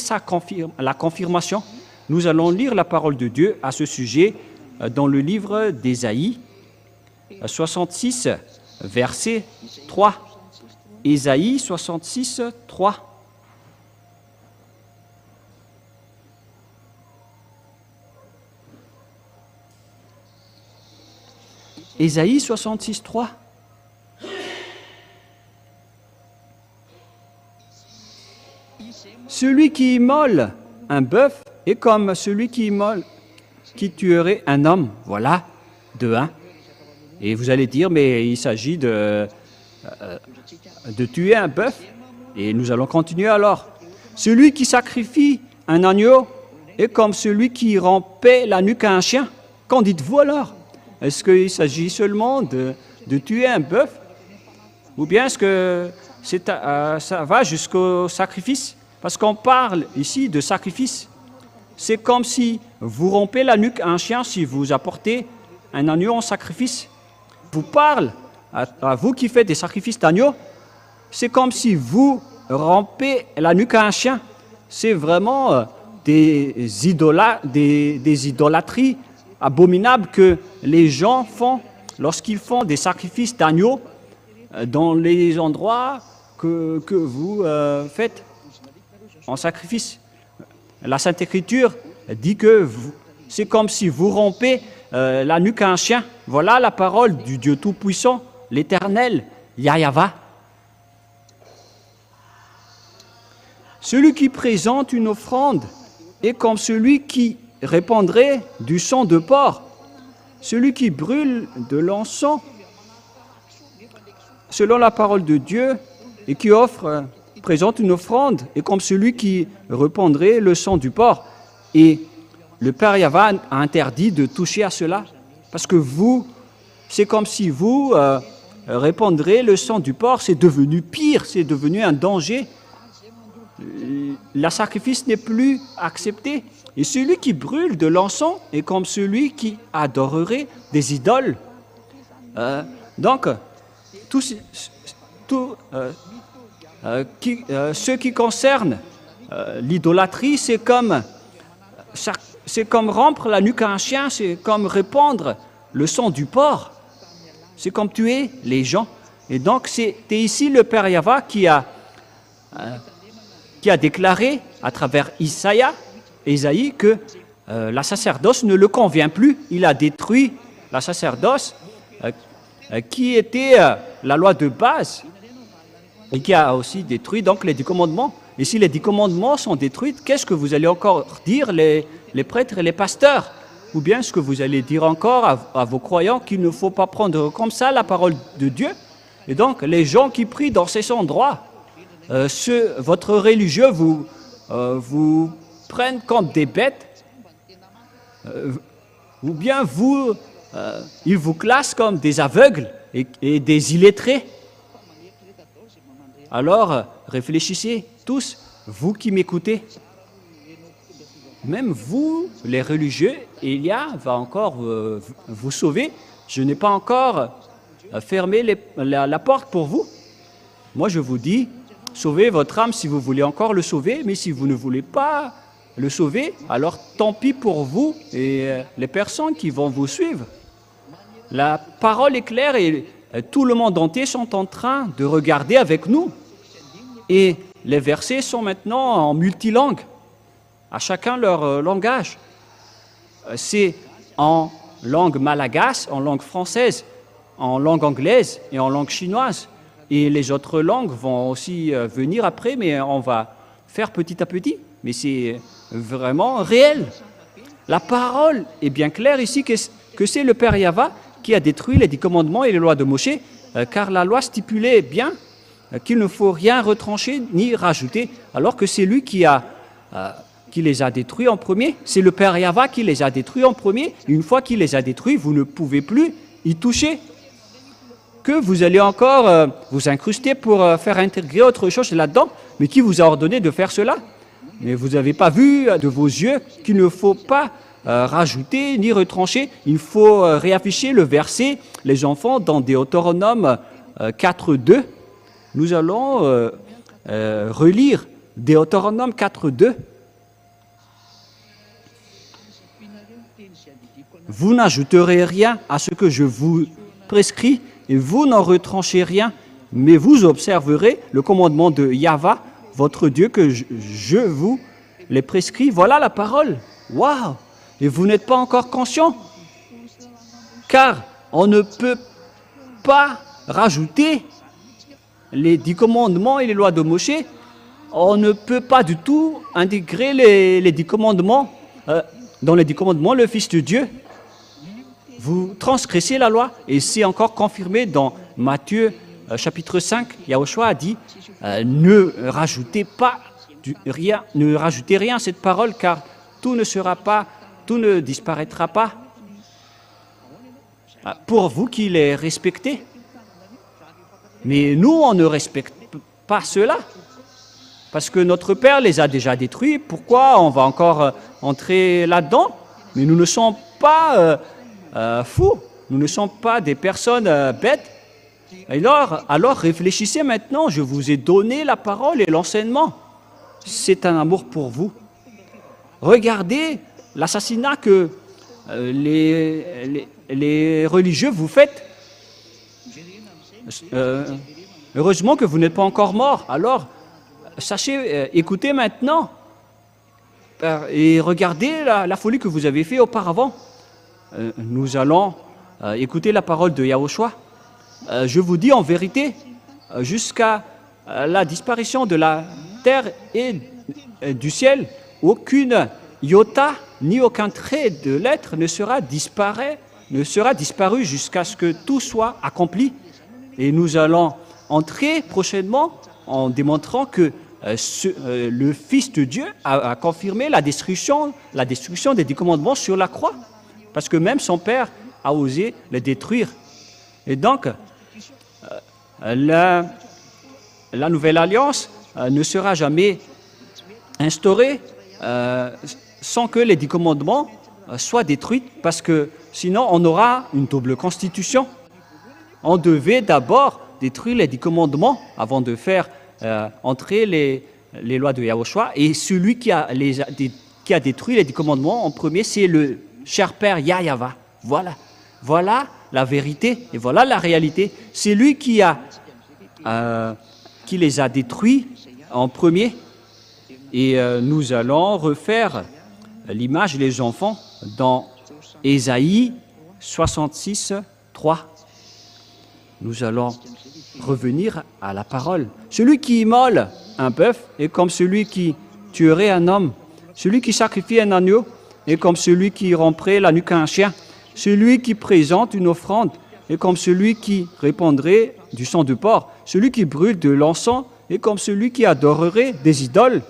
la confirmation. Nous allons lire la parole de Dieu à ce sujet dans le livre d'Ésaïe 66, verset 3. Ésaïe 66, 3. Ésaïe 66, 3. Celui qui immole un bœuf est comme celui qui tuerait un homme. Voilà, de 1. Et vous allez dire, mais il s'agit de tuer un bœuf. Et nous allons continuer alors. Celui qui sacrifie un agneau est comme celui qui rompait la nuque à un chien. Qu'en dites-vous alors? Est-ce qu'il s'agit seulement de tuer un bœuf? Ou bien est-ce que ça va jusqu'au sacrifice? Parce qu'on parle ici de sacrifice. C'est comme si vous rompez la nuque à un chien si vous apportez un agneau en sacrifice. Vous parle à vous qui faites des sacrifices d'agneau. C'est comme si vous rompez la nuque à un chien. C'est vraiment des idolâtries abominables que les gens font lorsqu'ils font des sacrifices d'agneau dans les endroits que vous faites en sacrifice. La Sainte Écriture dit que c'est comme si vous rompez la nuque à un chien. Voilà la parole du Dieu Tout-Puissant, l'Éternel, Yahva. Celui qui présente une offrande est comme celui qui répandrait du sang de porc. Celui qui brûle de l'encens, selon la parole de Dieu, et qui présente une offrande, est comme celui qui répandrait le sang du porc. Et le Père Yahva a interdit de toucher à cela, parce que c'est comme si vous répandrez le sang du porc, c'est devenu pire, c'est devenu un danger. Le sacrifice n'est plus accepté. Et celui qui brûle de l'encens est comme celui qui adorerait des idoles. Donc, ce qui concerne l'idolâtrie, c'est comme rompre la nuque à un chien, c'est comme répandre le sang du porc, c'est comme tuer les gens. Et donc, c'est ici le Père Yahva qui a déclaré à travers Ésaïe que la sacerdoce ne le convient plus. Il a détruit la sacerdoce qui était la loi de base et qui a aussi détruit donc les 10 commandements. Et si les 10 commandements sont détruits, qu'est-ce que vous allez encore dire les prêtres et les pasteurs? Ou bien est-ce que vous allez dire encore à vos croyants qu'il ne faut pas prendre comme ça la parole de Dieu? Et donc les gens qui prient dans ces endroits, votre religieux vous prennent comme des bêtes, ou bien ils vous classent comme des aveugles et des illettrés. Alors, réfléchissez tous, vous qui m'écoutez. même vous, les religieux, Élia va encore vous sauver. Je n'ai pas encore fermé la porte pour vous. Moi, je vous dis, sauvez votre âme si vous voulez encore le sauver, mais si vous ne voulez pas le sauver, alors tant pis pour vous et les personnes qui vont vous suivre. La parole est claire et tout le monde entier sont en train de regarder avec nous. Et les versets sont maintenant en multilangue, à chacun leur langage. C'est en langue malagache, en langue française, en langue anglaise et en langue chinoise. Et les autres langues vont aussi venir après, mais on va faire petit à petit. Mais c'est vraiment réel. La parole est bien claire ici que c'est le Père Yahva qui a détruit les 10 commandements et les lois de Moshe, car la loi stipulait bien qu'il ne faut rien retrancher ni rajouter, alors que c'est lui qui les a détruits en premier. C'est le Père Yahva qui les a détruits en premier. Une fois qu'il les a détruits, vous ne pouvez plus y toucher. Que vous allez encore vous incruster pour faire intégrer autre chose là-dedans, mais qui vous a ordonné de faire cela? Mais vous n'avez pas vu de vos yeux qu'il ne faut pas rajouter ni retrancher. Il faut réafficher le verset, les enfants, dans Deutéronome 4.2. Nous allons relire Deutéronome 4.2. Vous n'ajouterez rien à ce que je vous prescris, et vous n'en retranchez rien, mais vous observerez le commandement de Yahva, votre Dieu, que je vous les prescris. Voilà la parole. Waouh! Et vous n'êtes pas encore conscient, car on ne peut pas rajouter les 10 commandements et les lois de Moshe. On ne peut pas du tout intégrer les 10 commandements. Dans les 10 commandements, le Fils de Dieu, vous transgressez la loi. Et c'est encore confirmé dans Matthieu chapitre 5. Yahushua a dit, ne rajoutez rien à cette parole, car tout ne disparaîtra pas. Pour vous qui les respectez. Mais nous, on ne respecte pas cela. Parce que notre Père les a déjà détruits. Pourquoi on va encore entrer là-dedans? Mais nous ne sommes pas fous. Nous ne sommes pas des personnes bêtes. Alors réfléchissez maintenant. Je vous ai donné la parole et l'enseignement. C'est un amour pour vous. Regardez l'assassinat que les religieux vous faites. Heureusement que vous n'êtes pas encore mort. Alors, sachez, écoutez maintenant et regardez la folie que vous avez faite auparavant. Nous allons écouter la parole de Yahushua. Je vous dis en vérité, jusqu'à la disparition de la terre et du ciel, aucune iota ni aucun trait de l'être ne sera disparu jusqu'à ce que tout soit accompli. Et nous allons entrer prochainement en démontrant que le Fils de Dieu a confirmé la destruction des 10 commandements sur la croix. Parce que même son Père a osé les détruire. Et donc, la nouvelle alliance ne sera jamais instaurée sans que les 10 commandements soient détruits, parce que sinon on aura une double constitution. On devait d'abord détruire les 10 commandements avant de faire entrer les lois de Yahushua. Et celui qui a détruit les 10 commandements en premier, c'est le cher Père Yahva. Voilà la vérité et voilà la réalité. C'est lui qui les a détruits en premier. Et nous allons refaire l'image des enfants dans Ésaïe 66, 3. Nous allons revenir à la parole. Celui qui immole un bœuf est comme celui qui tuerait un homme. Celui qui sacrifie un agneau est comme celui qui romprait la nuque à un chien. Celui qui présente une offrande est comme celui qui répandrait du sang de porc. Celui qui brûle de l'encens est comme celui qui adorerait des idoles.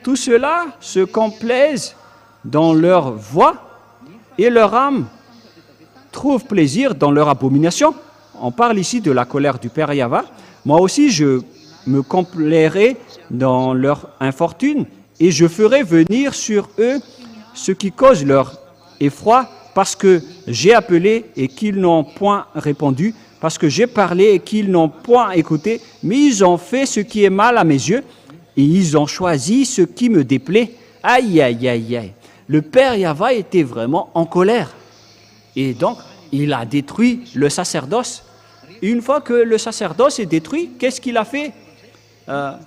Tout cela se complaisent dans leur voix et leur âme trouve plaisir dans leur abomination. On parle ici de la colère du Père Yahva. Moi aussi, je me complairai dans leur infortune et je ferai venir sur eux ce qui cause leur effroi, parce que j'ai appelé et qu'ils n'ont point répondu, parce que j'ai parlé et qu'ils n'ont point écouté, mais ils ont fait ce qui est mal à mes yeux, et ils ont choisi ce qui me déplaît. Aïe, aïe, aïe, aïe. Le père Yahva était vraiment en colère. Et donc, il a détruit le sacerdoce. Une fois que le sacerdoce est détruit, qu'est-ce qu'il a fait?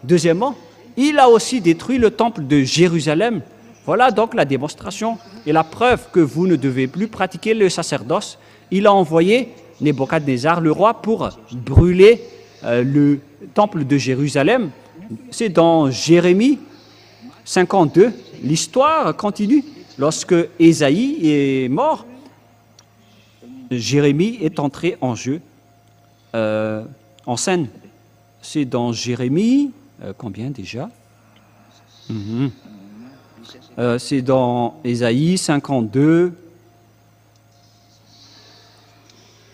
Deuxièmement, il a aussi détruit le temple de Jérusalem. Voilà donc la démonstration et la preuve que vous ne devez plus pratiquer le sacerdoce. Il a envoyé Nebuchadnezzar, le roi, pour brûler le temple de Jérusalem. C'est dans Jérémie 52. L'histoire continue. Lorsque Ésaïe est mort, Jérémie est entré en jeu, en scène. C'est dans Jérémie, combien déjà? C'est dans Ésaïe 52.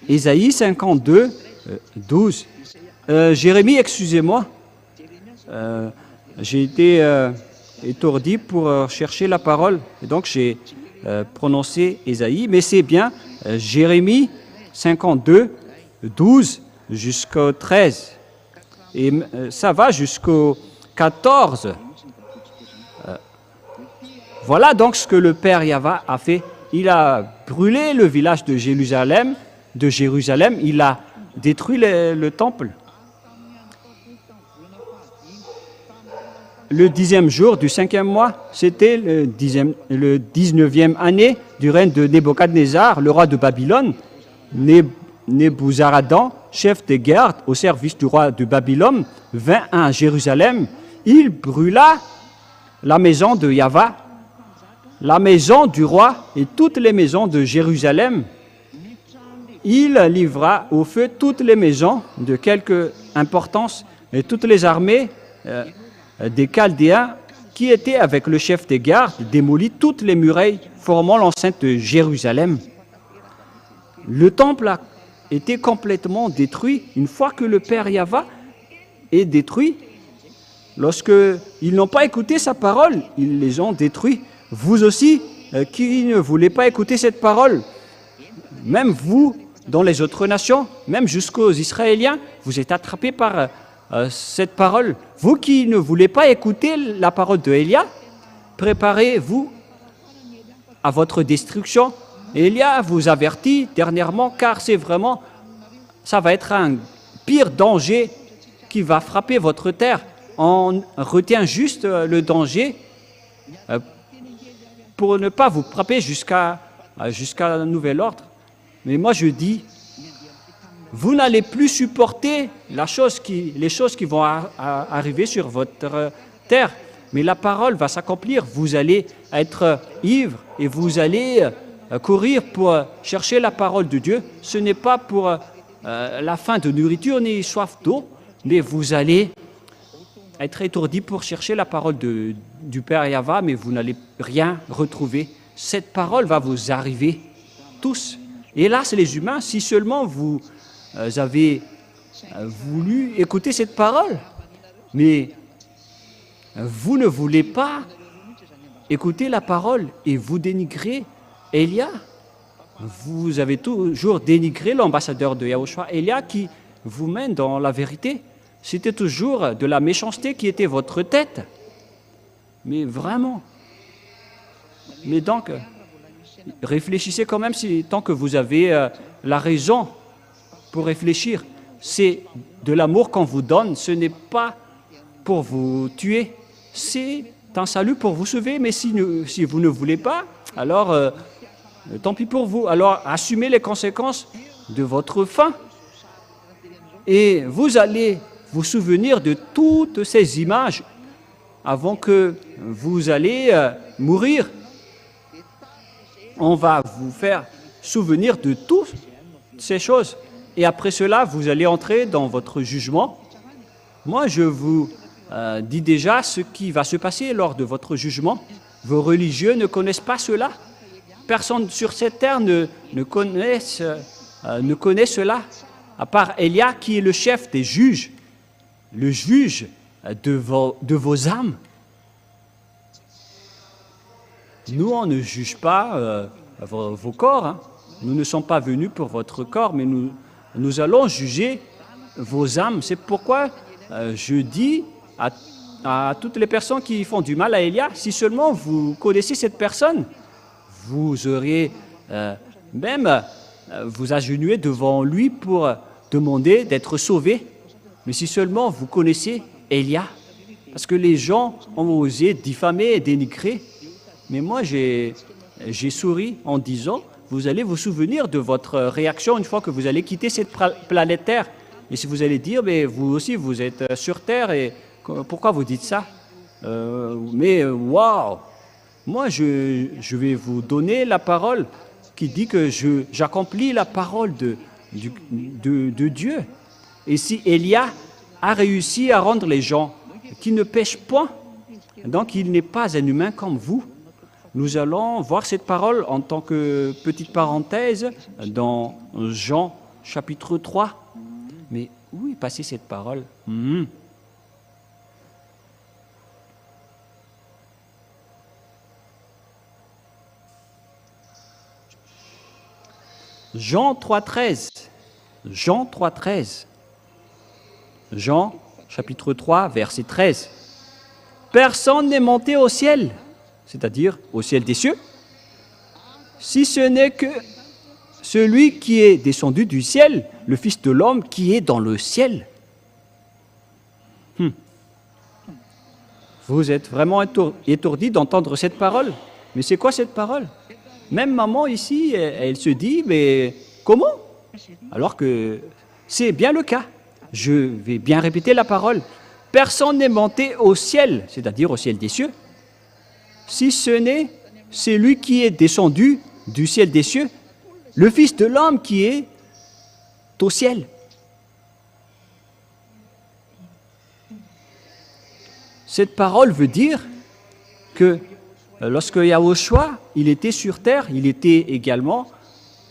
Ésaïe 52, 12. Jérémie, excusez-moi. J'ai été étourdi pour chercher la parole. Et donc j'ai prononcé Ésaïe, mais c'est bien Jérémie 52, 12 jusqu'au 13. Et ça va jusqu'au 14. Voilà donc ce que le père Yahva a fait. Il a brûlé le village de Jérusalem, il a détruit le temple. Le 10e jour du 5e mois, c'était le 19e année du règne de Nebuchadnezzar, le roi de Babylone. Nebuzaradan, chef des gardes au service du roi de Babylone, vint à Jérusalem. Il brûla la maison de Yahva, la maison du roi et toutes les maisons de Jérusalem. Il livra au feu toutes les maisons de quelque importance et toutes les armées des Chaldéens qui étaient avec le chef des gardes, démolit toutes les murailles formant l'enceinte de Jérusalem. Le temple a été complètement détruit. Une fois que le père Yahva est détruit, lorsqu'ils n'ont pas écouté sa parole, ils les ont détruits. Vous aussi, qui ne voulez pas écouter cette parole, même vous, dans les autres nations, même jusqu'aux Israéliens, vous êtes attrapés par cette parole. Vous qui ne voulez pas écouter la parole de Élia, préparez-vous à votre destruction. Élia vous avertit dernièrement, car c'est vraiment, ça va être un pire danger qui va frapper votre terre. On retient juste le danger pour ne pas vous frapper jusqu'à un nouvel ordre. Mais moi je dis, vous n'allez plus supporter les choses qui vont arriver sur votre terre, mais la parole va s'accomplir. Vous allez être ivre et vous allez courir pour chercher la parole de Dieu. Ce n'est pas pour la faim de nourriture ni soif d'eau, mais vous allez être étourdi pour chercher la parole du Père Yahva, mais vous n'allez rien retrouver. Cette parole va vous arriver tous. Hélas, les humains, si seulement vous avez voulu écouter cette parole, mais vous ne voulez pas écouter la parole et vous dénigrez Élia. Vous avez toujours dénigré l'ambassadeur de Yahushua, Élia, qui vous mène dans la vérité. C'était toujours de la méchanceté qui était votre tête. Mais vraiment. Mais donc, réfléchissez quand même tant que vous avez la raison pour réfléchir. C'est de l'amour qu'on vous donne, ce n'est pas pour vous tuer. C'est un salut pour vous sauver, mais si vous ne voulez pas, alors tant pis pour vous. Alors assumez les conséquences de votre faim. Et vous allez vous souvenir de toutes ces images avant que vous allez mourir. On va vous faire souvenir de toutes ces choses. Et après cela, vous allez entrer dans votre jugement. Moi, je vous dis déjà ce qui va se passer lors de votre jugement. Vos religieux ne connaissent pas cela. Personne sur cette terre ne connaît cela, à part Élia qui est le chef des juges, le juge de vos âmes. Nous, on ne juge pas vos corps. Hein. Nous ne sommes pas venus pour votre corps, mais nous allons juger vos âmes. C'est pourquoi je dis à toutes les personnes qui font du mal à Élia, si seulement vous connaissez cette personne, vous auriez même vous agenouiller devant lui pour demander d'être sauvé. Mais si seulement vous connaissez Élia, parce que les gens ont osé diffamer et dénigrer, mais moi j'ai souri en disant, vous allez vous souvenir de votre réaction une fois que vous allez quitter cette planète Terre. Et si vous allez dire, mais vous aussi vous êtes sur Terre, et pourquoi vous dites ça mais waouh, moi je vais vous donner la parole qui dit que j'accomplis la parole de Dieu. Et si Élia a réussi à rendre les gens qui ne pêchent point, donc il n'est pas un humain comme vous. Nous allons voir cette parole en tant que petite parenthèse dans Jean chapitre 3. Mais où est passée cette parole? Jean 3,13. Jean 3,13. Jean chapitre 3, verset 13. Personne n'est monté au ciel, c'est-à-dire au ciel des cieux, si ce n'est que celui qui est descendu du ciel, le Fils de l'homme qui est dans le ciel. Vous êtes vraiment étourdi d'entendre cette parole. Mais c'est quoi cette parole? Même maman ici, elle se dit, mais comment? Alors que c'est bien le cas. Je vais bien répéter la parole. Personne n'est monté au ciel, c'est-à-dire au ciel des cieux, si ce n'est celui qui est descendu du ciel des cieux, le Fils de l'homme qui est au ciel. Cette parole veut dire que lorsque Yahushua, il était sur terre, il était également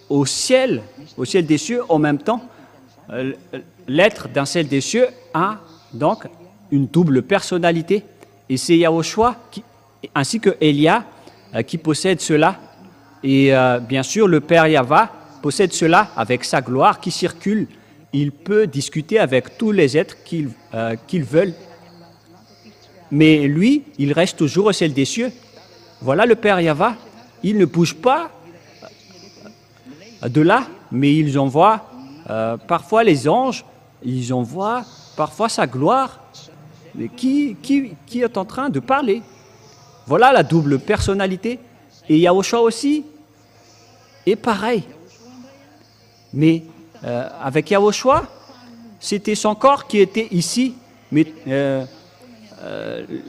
au ciel des cieux en même temps. L'être d'un ciel des cieux a donc une double personnalité. Et c'est Yahushua ainsi que Élia qui possède cela. Et bien sûr, le Père Yahva possède cela avec sa gloire qui circule. Il peut discuter avec tous les êtres qu'il veut. Mais lui, il reste toujours au ciel des cieux. Voilà le Père Yahva. Il ne bouge pas de là, mais ils envoient parfois les anges, ils envoient parfois sa gloire. Mais qui est en train de parler? Voilà la double personnalité. Et Yahushua aussi est pareil. Mais avec Yahushua, c'était son corps qui était ici, mais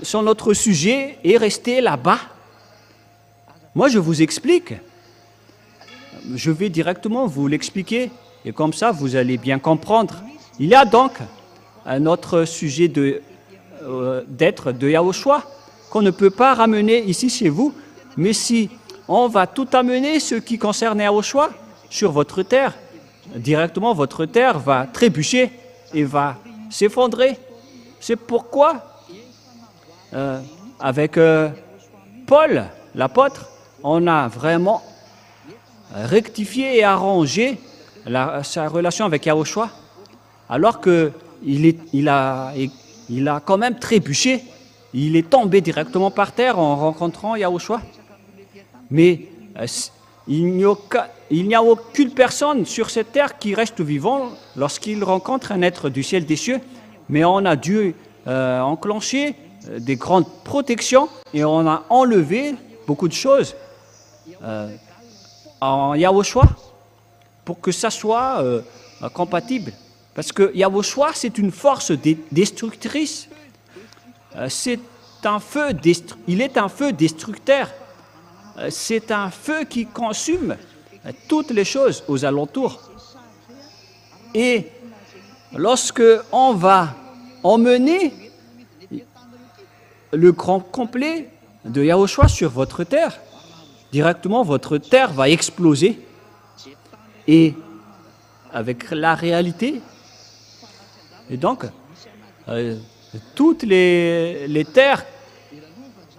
son autre sujet est resté là-bas. Moi, je vous explique. Je vais directement vous l'expliquer, et comme ça, vous allez bien comprendre. Il y a donc un autre sujet d'être de Yahushua qu'on ne peut pas ramener ici chez vous, mais si on va tout amener ce qui concerne Yahushua sur votre terre, directement votre terre va trébucher et va s'effondrer. C'est pourquoi, avec Paul, l'apôtre, on a vraiment rectifié et arrangé sa relation avec Yahushua, alors qu'il a quand même trébuché. Il est tombé directement par terre en rencontrant Yahushua. Mais il n'y a aucune personne sur cette terre qui reste vivant lorsqu'il rencontre un être du ciel des cieux. Mais on a dû enclencher des grandes protections et on a enlevé beaucoup de choses en Yahushua pour que ça soit compatible. Parce que Yahushua, c'est une force destructrice. Il est un feu destructeur. C'est un feu qui consume toutes les choses aux alentours. Et lorsque on va emmener le grand complet de Yahushua sur votre terre, directement votre terre va exploser. Et avec la réalité, et donc toutes les terres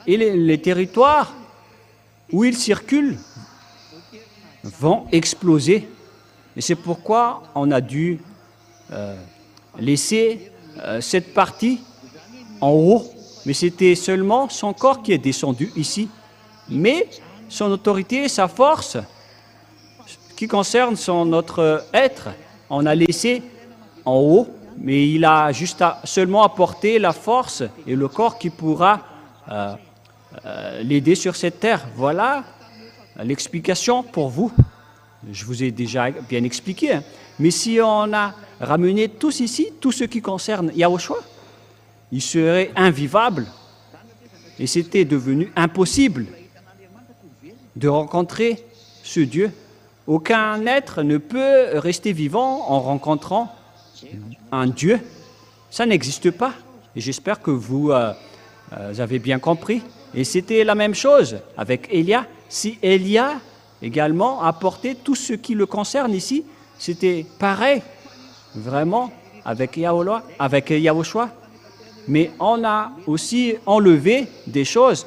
et les territoires où ils circulent vont exploser. Et c'est pourquoi on a dû laisser cette partie en haut. Mais c'était seulement son corps qui est descendu ici. Mais son autorité et sa force, qui concerne notre être, on a laissé en haut. Mais il a juste seulement apporté la force et le corps qui pourra l'aider sur cette terre. Voilà l'explication pour vous. Je vous ai déjà bien expliqué. Hein. Mais si on a ramené tous ici, tout ce qui concerne Yahushua, il serait invivable. Et c'était devenu impossible de rencontrer ce Dieu. Aucun être ne peut rester vivant en rencontrant un Dieu. Ça n'existe pas. Et j'espère que vous avez bien compris. Et c'était la même chose avec Élia. Si Élia également apportait tout ce qui le concerne ici, c'était pareil, vraiment, avec Yahushua. Mais on a aussi enlevé des choses.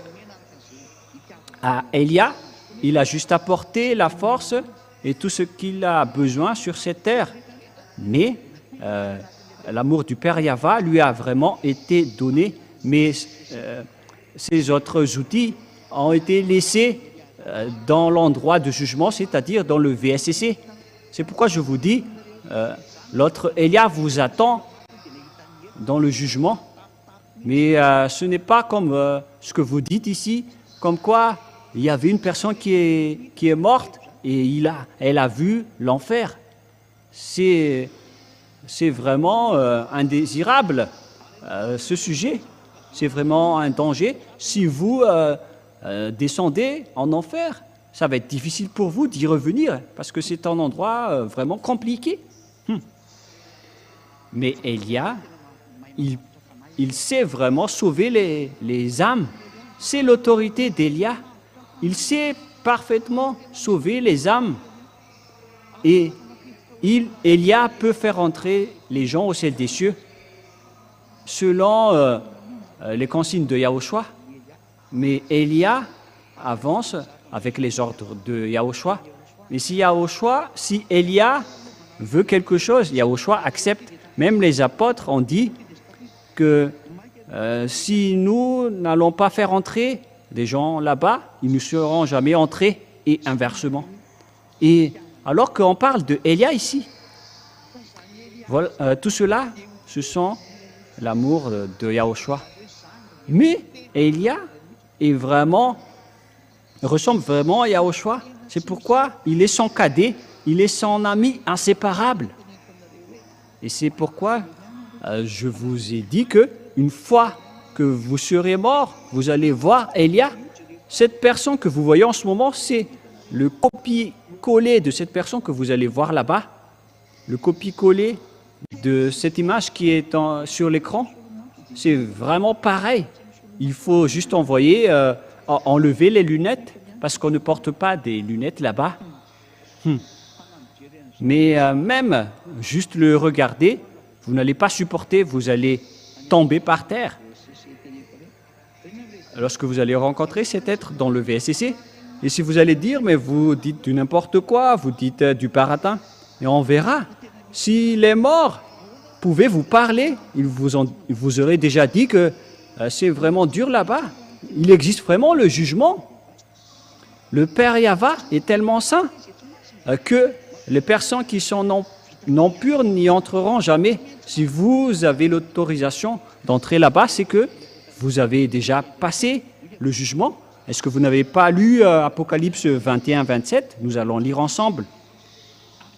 À Élia, il a juste apporté la force et tout ce qu'il a besoin sur cette terre. Mais l'amour du Père Yahva lui a vraiment été donné. Mais ces autres outils ont été laissés dans l'endroit de jugement, c'est-à-dire dans le VSCC. C'est pourquoi je vous dis, l'autre Élia vous attend dans le jugement. Mais ce n'est pas comme ce que vous dites ici, comme quoi il y avait une personne qui est morte et elle a vu l'enfer. C'est vraiment indésirable, ce sujet. C'est vraiment un danger. Si vous descendez en enfer, ça va être difficile pour vous d'y revenir, parce que c'est un endroit vraiment compliqué. Mais Élia, il sait vraiment sauver les âmes. C'est l'autorité d'Élia. Il sait parfaitement sauver les âmes. Et Élia peut faire entrer les gens au ciel des cieux selon les consignes de Yahushua. Mais Élia avance avec les ordres de Yahushua. Et si Élia veut quelque chose, Yahushua accepte. Même les apôtres ont dit que si nous n'allons pas faire entrer des gens là-bas, ils ne seront jamais entrés, et inversement. Et alors qu'on parle de Élia ici, voilà, tout cela, ce sont l'amour de Yahushua. Mais Élia ressemble vraiment à Yahushua. C'est pourquoi il est son cadet, il est son ami inséparable. Et c'est pourquoi je vous ai dit que une fois que vous serez mort, vous allez voir Élia. Cette personne que vous voyez en ce moment, c'est le copier-coller de cette personne que vous allez voir là-bas. Le copier-coller de cette image qui est sur l'écran, c'est vraiment pareil. Il faut juste enlever les lunettes, parce qu'on ne porte pas des lunettes là-bas. Mais même juste le regarder, vous n'allez pas supporter, vous allez tomber par terre. Lorsque vous allez rencontrer cet être dans le VSCC, et si vous allez dire, mais vous dites du n'importe quoi, vous dites du baratin, et on verra. Si les morts pouvaient vous parler, ils vous auraient déjà dit que c'est vraiment dur là-bas. Il existe vraiment le jugement. Le Père Yahva est tellement saint que les personnes qui sont non pures n'y entreront jamais. Si vous avez l'autorisation d'entrer là-bas, c'est que vous avez déjà passé le jugement. Est-ce que vous n'avez pas lu Apocalypse 21, 27? Nous allons lire ensemble.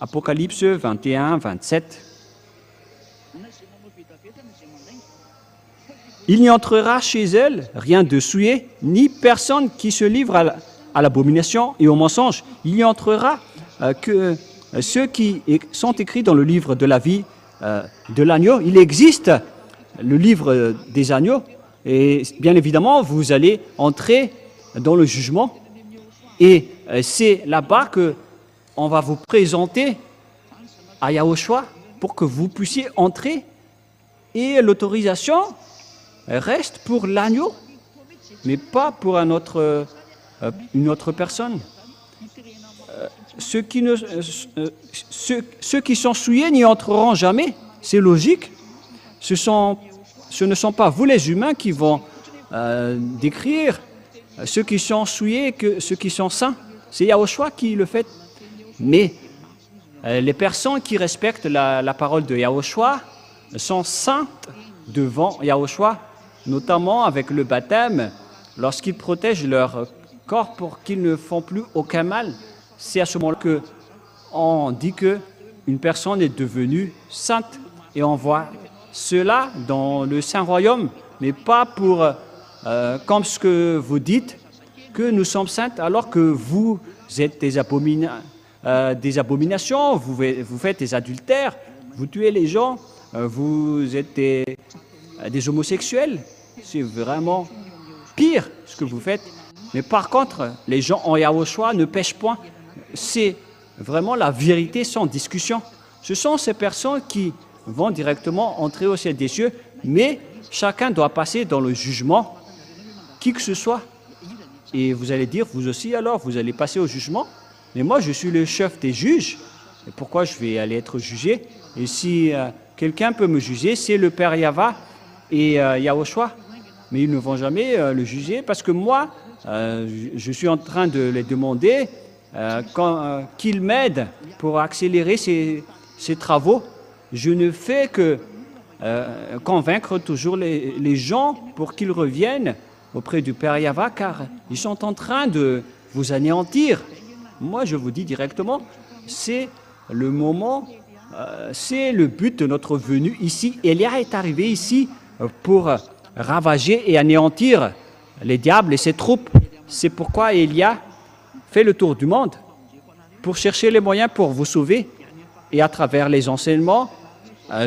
Apocalypse 21, 27. Il n'y entrera chez elle rien de souillé, ni personne qui se livre à l'abomination et au mensonge. Il n'y entrera que ceux qui sont écrits dans le livre de la vie de l'agneau. Il existe le livre des agneaux, et bien évidemment, vous allez entrer dans le jugement. Et c'est là-bas qu'on va vous présenter à Yahushua pour que vous puissiez entrer. Et l'autorisation reste pour l'agneau, mais pas pour un autre une autre personne. Ceux qui sont souillés n'y entreront jamais. C'est logique. Ce ne sont pas vous les humains qui vont décrire ceux qui sont souillés que ceux qui sont saints. C'est Yahushua qui le fait. Mais les personnes qui respectent la parole de Yahushua sont saintes devant Yahushua, notamment avec le baptême, lorsqu'ils protègent leur corps pour qu'ils ne font plus aucun mal. C'est à ce moment-là qu'on dit qu'une personne est devenue sainte. Et on voit cela dans le Saint-Royaume, mais pas pour, comme ce que vous dites, que nous sommes saintes, alors que vous êtes des abominations, vous faites des adultères, vous tuez les gens, vous êtes des homosexuels. C'est vraiment pire ce que vous faites. Mais par contre, les gens en Yahushua ne pêchent point. C'est vraiment la vérité sans discussion. Ce sont ces personnes qui vont directement entrer au ciel des cieux, mais chacun doit passer dans le jugement, qui que ce soit. Et vous allez dire, vous aussi alors, vous allez passer au jugement. Mais moi, je suis le chef des juges. Et pourquoi je vais aller être jugé? Et si quelqu'un peut me juger, c'est le Père Yahva et Yahushua. Mais ils ne vont jamais le juger parce que moi, je suis en train de les demander qu'ils m'aident pour accélérer ces travaux. Je ne fais que convaincre toujours les gens pour qu'ils reviennent auprès du Père Yahva, car ils sont en train de vous anéantir. Moi, je vous dis directement, c'est le moment, c'est le but de notre venue ici. Élia est arrivé ici pour ravager et anéantir les diables et ses troupes. C'est pourquoi Élia fait le tour du monde pour chercher les moyens pour vous sauver. Et à travers les enseignements,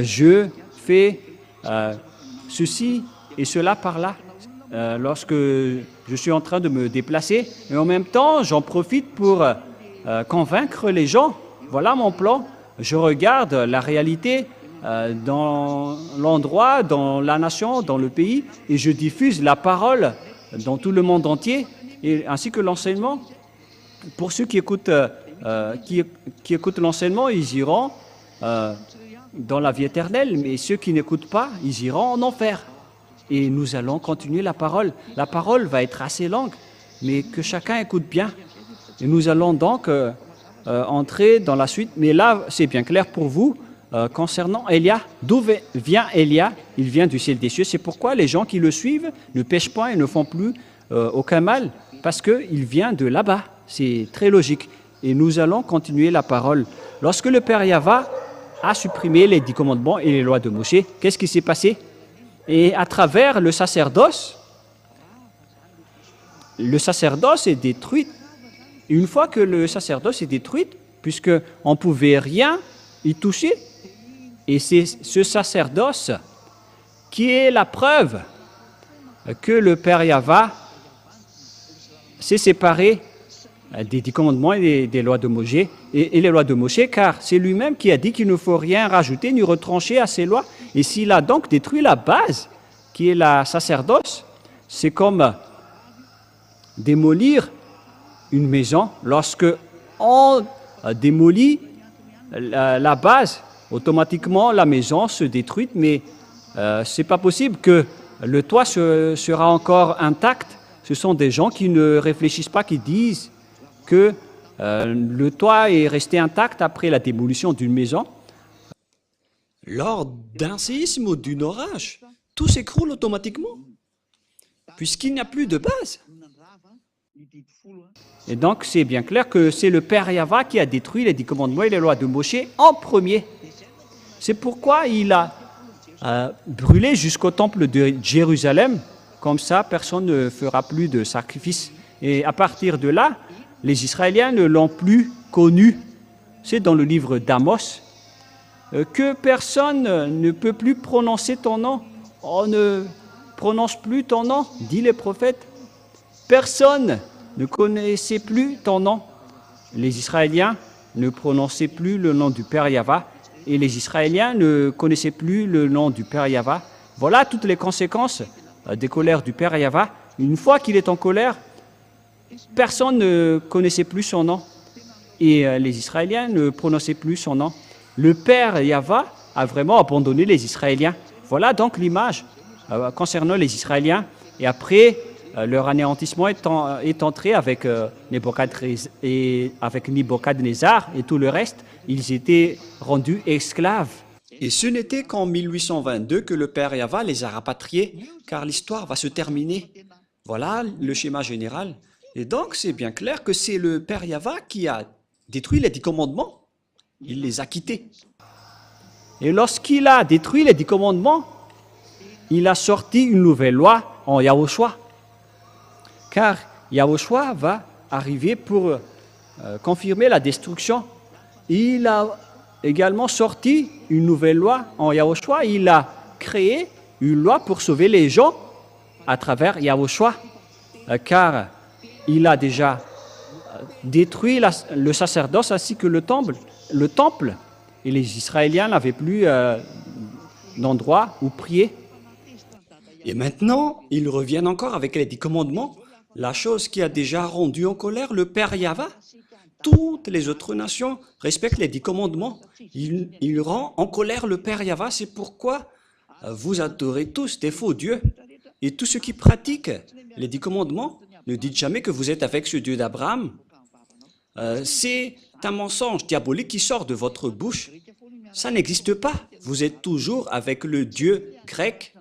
je fais ceci et cela par là. Lorsque je suis en train de me déplacer, et en même temps, j'en profite pour convaincre les gens. Voilà mon plan. Je regarde la réalité dans l'endroit, dans la nation, dans le pays, et je diffuse la parole dans tout le monde entier, et ainsi que l'enseignement. Pour ceux qui écoutent l'enseignement, ils iront dans la vie éternelle, mais ceux qui n'écoutent pas, ils iront en enfer. Et nous allons continuer la parole. La parole va être assez longue, mais que chacun écoute bien. Et nous allons donc entrer dans la suite. Mais là, c'est bien clair pour vous concernant Élia. D'où vient Élia? Il vient du ciel des cieux. C'est pourquoi les gens qui le suivent ne pêchent pas et ne font plus aucun mal, parce qu'il vient de là-bas. C'est très logique. Et nous allons continuer la parole. Lorsque le Père Yahva a supprimé les 10 commandements et les lois de Moshe, qu'est-ce qui s'est passé? Et à travers le sacerdoce est détruit. Et une fois que le sacerdoce est détruit, puisqu'on ne pouvait rien y toucher, et c'est ce sacerdoce qui est la preuve que le Père Yahva s'est séparé des 10 commandements et des lois de Moshe, et les lois de Moshe, car c'est lui-même qui a dit qu'il ne faut rien rajouter ni retrancher à ces lois. Et s'il a donc détruit la base, qui est la sacerdoce, c'est comme démolir une maison. Lorsque on démolit la base, automatiquement la maison se détruit, mais ce n'est pas possible que le toit sera encore intact. Ce sont des gens qui ne réfléchissent pas, qui disent que le toit est resté intact après la démolition d'une maison. Lors d'un séisme ou d'un orage, tout s'écroule automatiquement, puisqu'il n'y a plus de base. Et donc, c'est bien clair que c'est le Père Yahva qui a détruit les 10 commandements et les lois de Moshe en premier. C'est pourquoi il a brûlé jusqu'au temple de Jérusalem. Comme ça, personne ne fera plus de sacrifice. Et à partir de là, les Israéliens ne l'ont plus connu. C'est dans le livre d'Amos. Que personne ne peut plus prononcer ton nom. On ne prononce plus ton nom, dit les prophètes. Personne ne connaissait plus ton nom. Les Israéliens ne prononçaient plus le nom du Père Yahva, et les Israéliens ne connaissaient plus le nom du Père Yahva. Voilà toutes les conséquences des colères du Père Yahva. Une fois qu'il est en colère, personne ne connaissait plus son nom. Et les Israéliens ne prononçaient plus son nom. Le Père Yahva a vraiment abandonné les Israéliens. Voilà donc l'image concernant les Israéliens. Et après, leur anéantissement est entré avec Nebuchadnezzar et tout le reste. Ils étaient rendus esclaves. Et ce n'était qu'en 1822 que le Père Yahva les a rapatriés, car l'histoire va se terminer. Voilà le schéma général. Et donc, c'est bien clair que c'est le Père Yahva qui a détruit les 10 commandements. Il les a quittés. Et lorsqu'il a détruit les 10 commandements, il a sorti une nouvelle loi en Yahushua. Car Yahushua va arriver pour confirmer la destruction. Il a également sorti une nouvelle loi en Yahushua. Il a créé une loi pour sauver les gens à travers Yahushua. Car il a déjà détruit le sacerdoce ainsi que le temple. Et les Israéliens n'avaient plus d'endroit où prier. Et maintenant, ils reviennent encore avec les 10 commandements, la chose qui a déjà rendu en colère le Père Yahva. Toutes les autres nations respectent les 10 commandements. Il rend en colère le Père Yahva. C'est pourquoi vous adorez tous des faux dieux. Et tous ceux qui pratiquent les 10 commandements, ne dites jamais que vous êtes avec ce Dieu d'Abraham. C'est un mensonge diabolique qui sort de votre bouche. Ça n'existe pas. Vous êtes toujours avec le Dieu grec.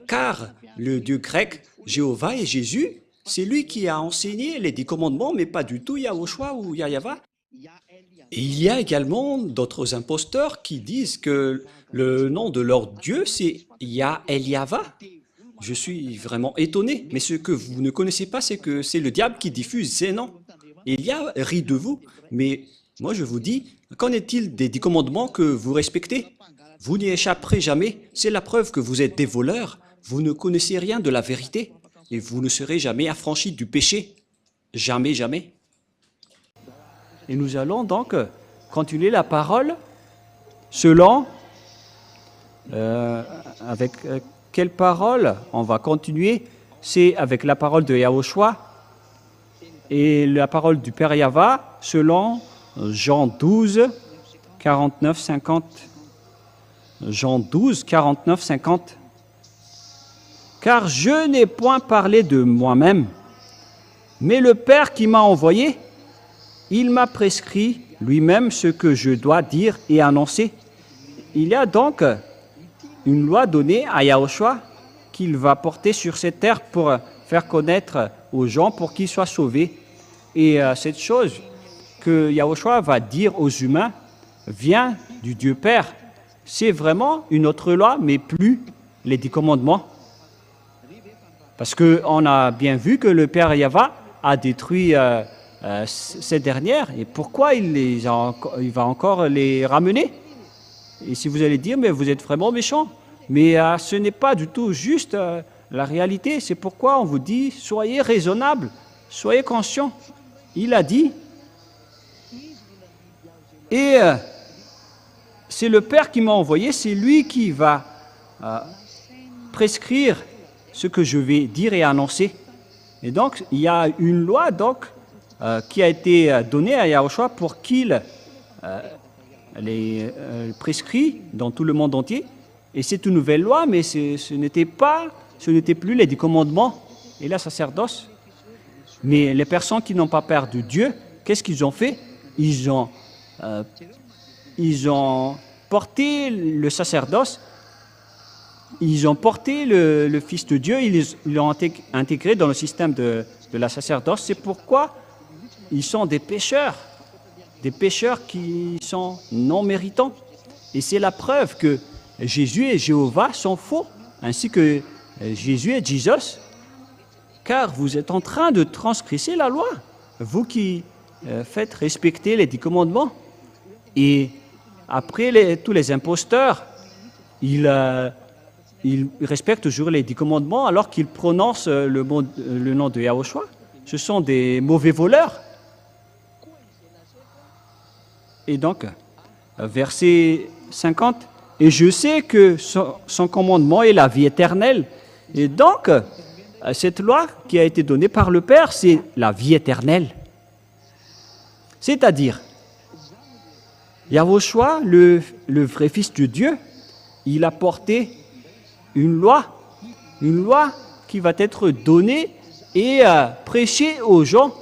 Car le Dieu grec, Jéhovah et Jésus, c'est lui qui a enseigné les 10 commandements, mais pas du tout Yahushua ou Yahva. Et il y a également d'autres imposteurs qui disent que le nom de leur Dieu, c'est Yahva. Je suis vraiment étonné, mais ce que vous ne connaissez pas, c'est que c'est le diable qui diffuse ces noms. Et il y a ri de vous, mais moi je vous dis, qu'en est-il des 10 commandements que vous respectez? Vous n'y échapperez jamais, c'est la preuve que vous êtes des voleurs, vous ne connaissez rien de la vérité, et vous ne serez jamais affranchis du péché. Jamais, jamais. Et nous allons donc continuer la parole selon... avec quelle parole on va continuer? C'est avec la parole de Yahushua et la parole du Père Yahva selon Jean 12, 49, 50. Jean 12, 49, 50. Car je n'ai point parlé de moi-même, mais le Père qui m'a envoyé, il m'a prescrit lui-même ce que je dois dire et annoncer. Il y a donc une loi donnée à Yahushua qu'il va porter sur cette terre pour faire connaître aux gens pour qu'ils soient sauvés. Et cette chose que Yahushua va dire aux humains vient du Dieu Père. C'est vraiment une autre loi, mais plus les 10 commandements. Parce qu'on a bien vu que le Père Yahva a détruit ces dernières. Et pourquoi il va encore les ramener? Et si vous allez dire, mais vous êtes vraiment méchant. Mais ce n'est pas du tout juste la réalité. C'est pourquoi on vous dit, soyez raisonnables, soyez conscients. Il a dit. Et c'est le Père qui m'a envoyé, c'est lui qui va prescrire ce que je vais dire et annoncer. Et donc, il y a une loi qui a été donnée à Yahushua pour qu'il les prescrit dans tout le monde entier. Et c'est une nouvelle loi, mais ce n'était plus les 10 commandements et la sacerdoce. Mais les personnes qui n'ont pas peur de Dieu, qu'est-ce qu'ils ont fait? Ils ont porté le sacerdoce, ils ont porté le Fils de Dieu, ils l'ont intégré dans le système de la sacerdoce. C'est pourquoi ils sont des pécheurs qui sont non méritants. Et c'est la preuve que Jésus et Jéhovah sont faux, ainsi que Jésus et Jesus, car vous êtes en train de transgresser la loi, vous qui faites respecter les 10 commandements. Et après, tous les imposteurs, ils respectent toujours les 10 commandements alors qu'ils prononcent le nom de Yahushua. Ce sont des mauvais voleurs. Et donc, verset 50, « Et je sais que son commandement est la vie éternelle. » Et donc, cette loi qui a été donnée par le Père, c'est la vie éternelle. C'est-à-dire, Yahushua, le vrai Fils de Dieu, il a porté une loi qui va être donnée et prêchée aux gens.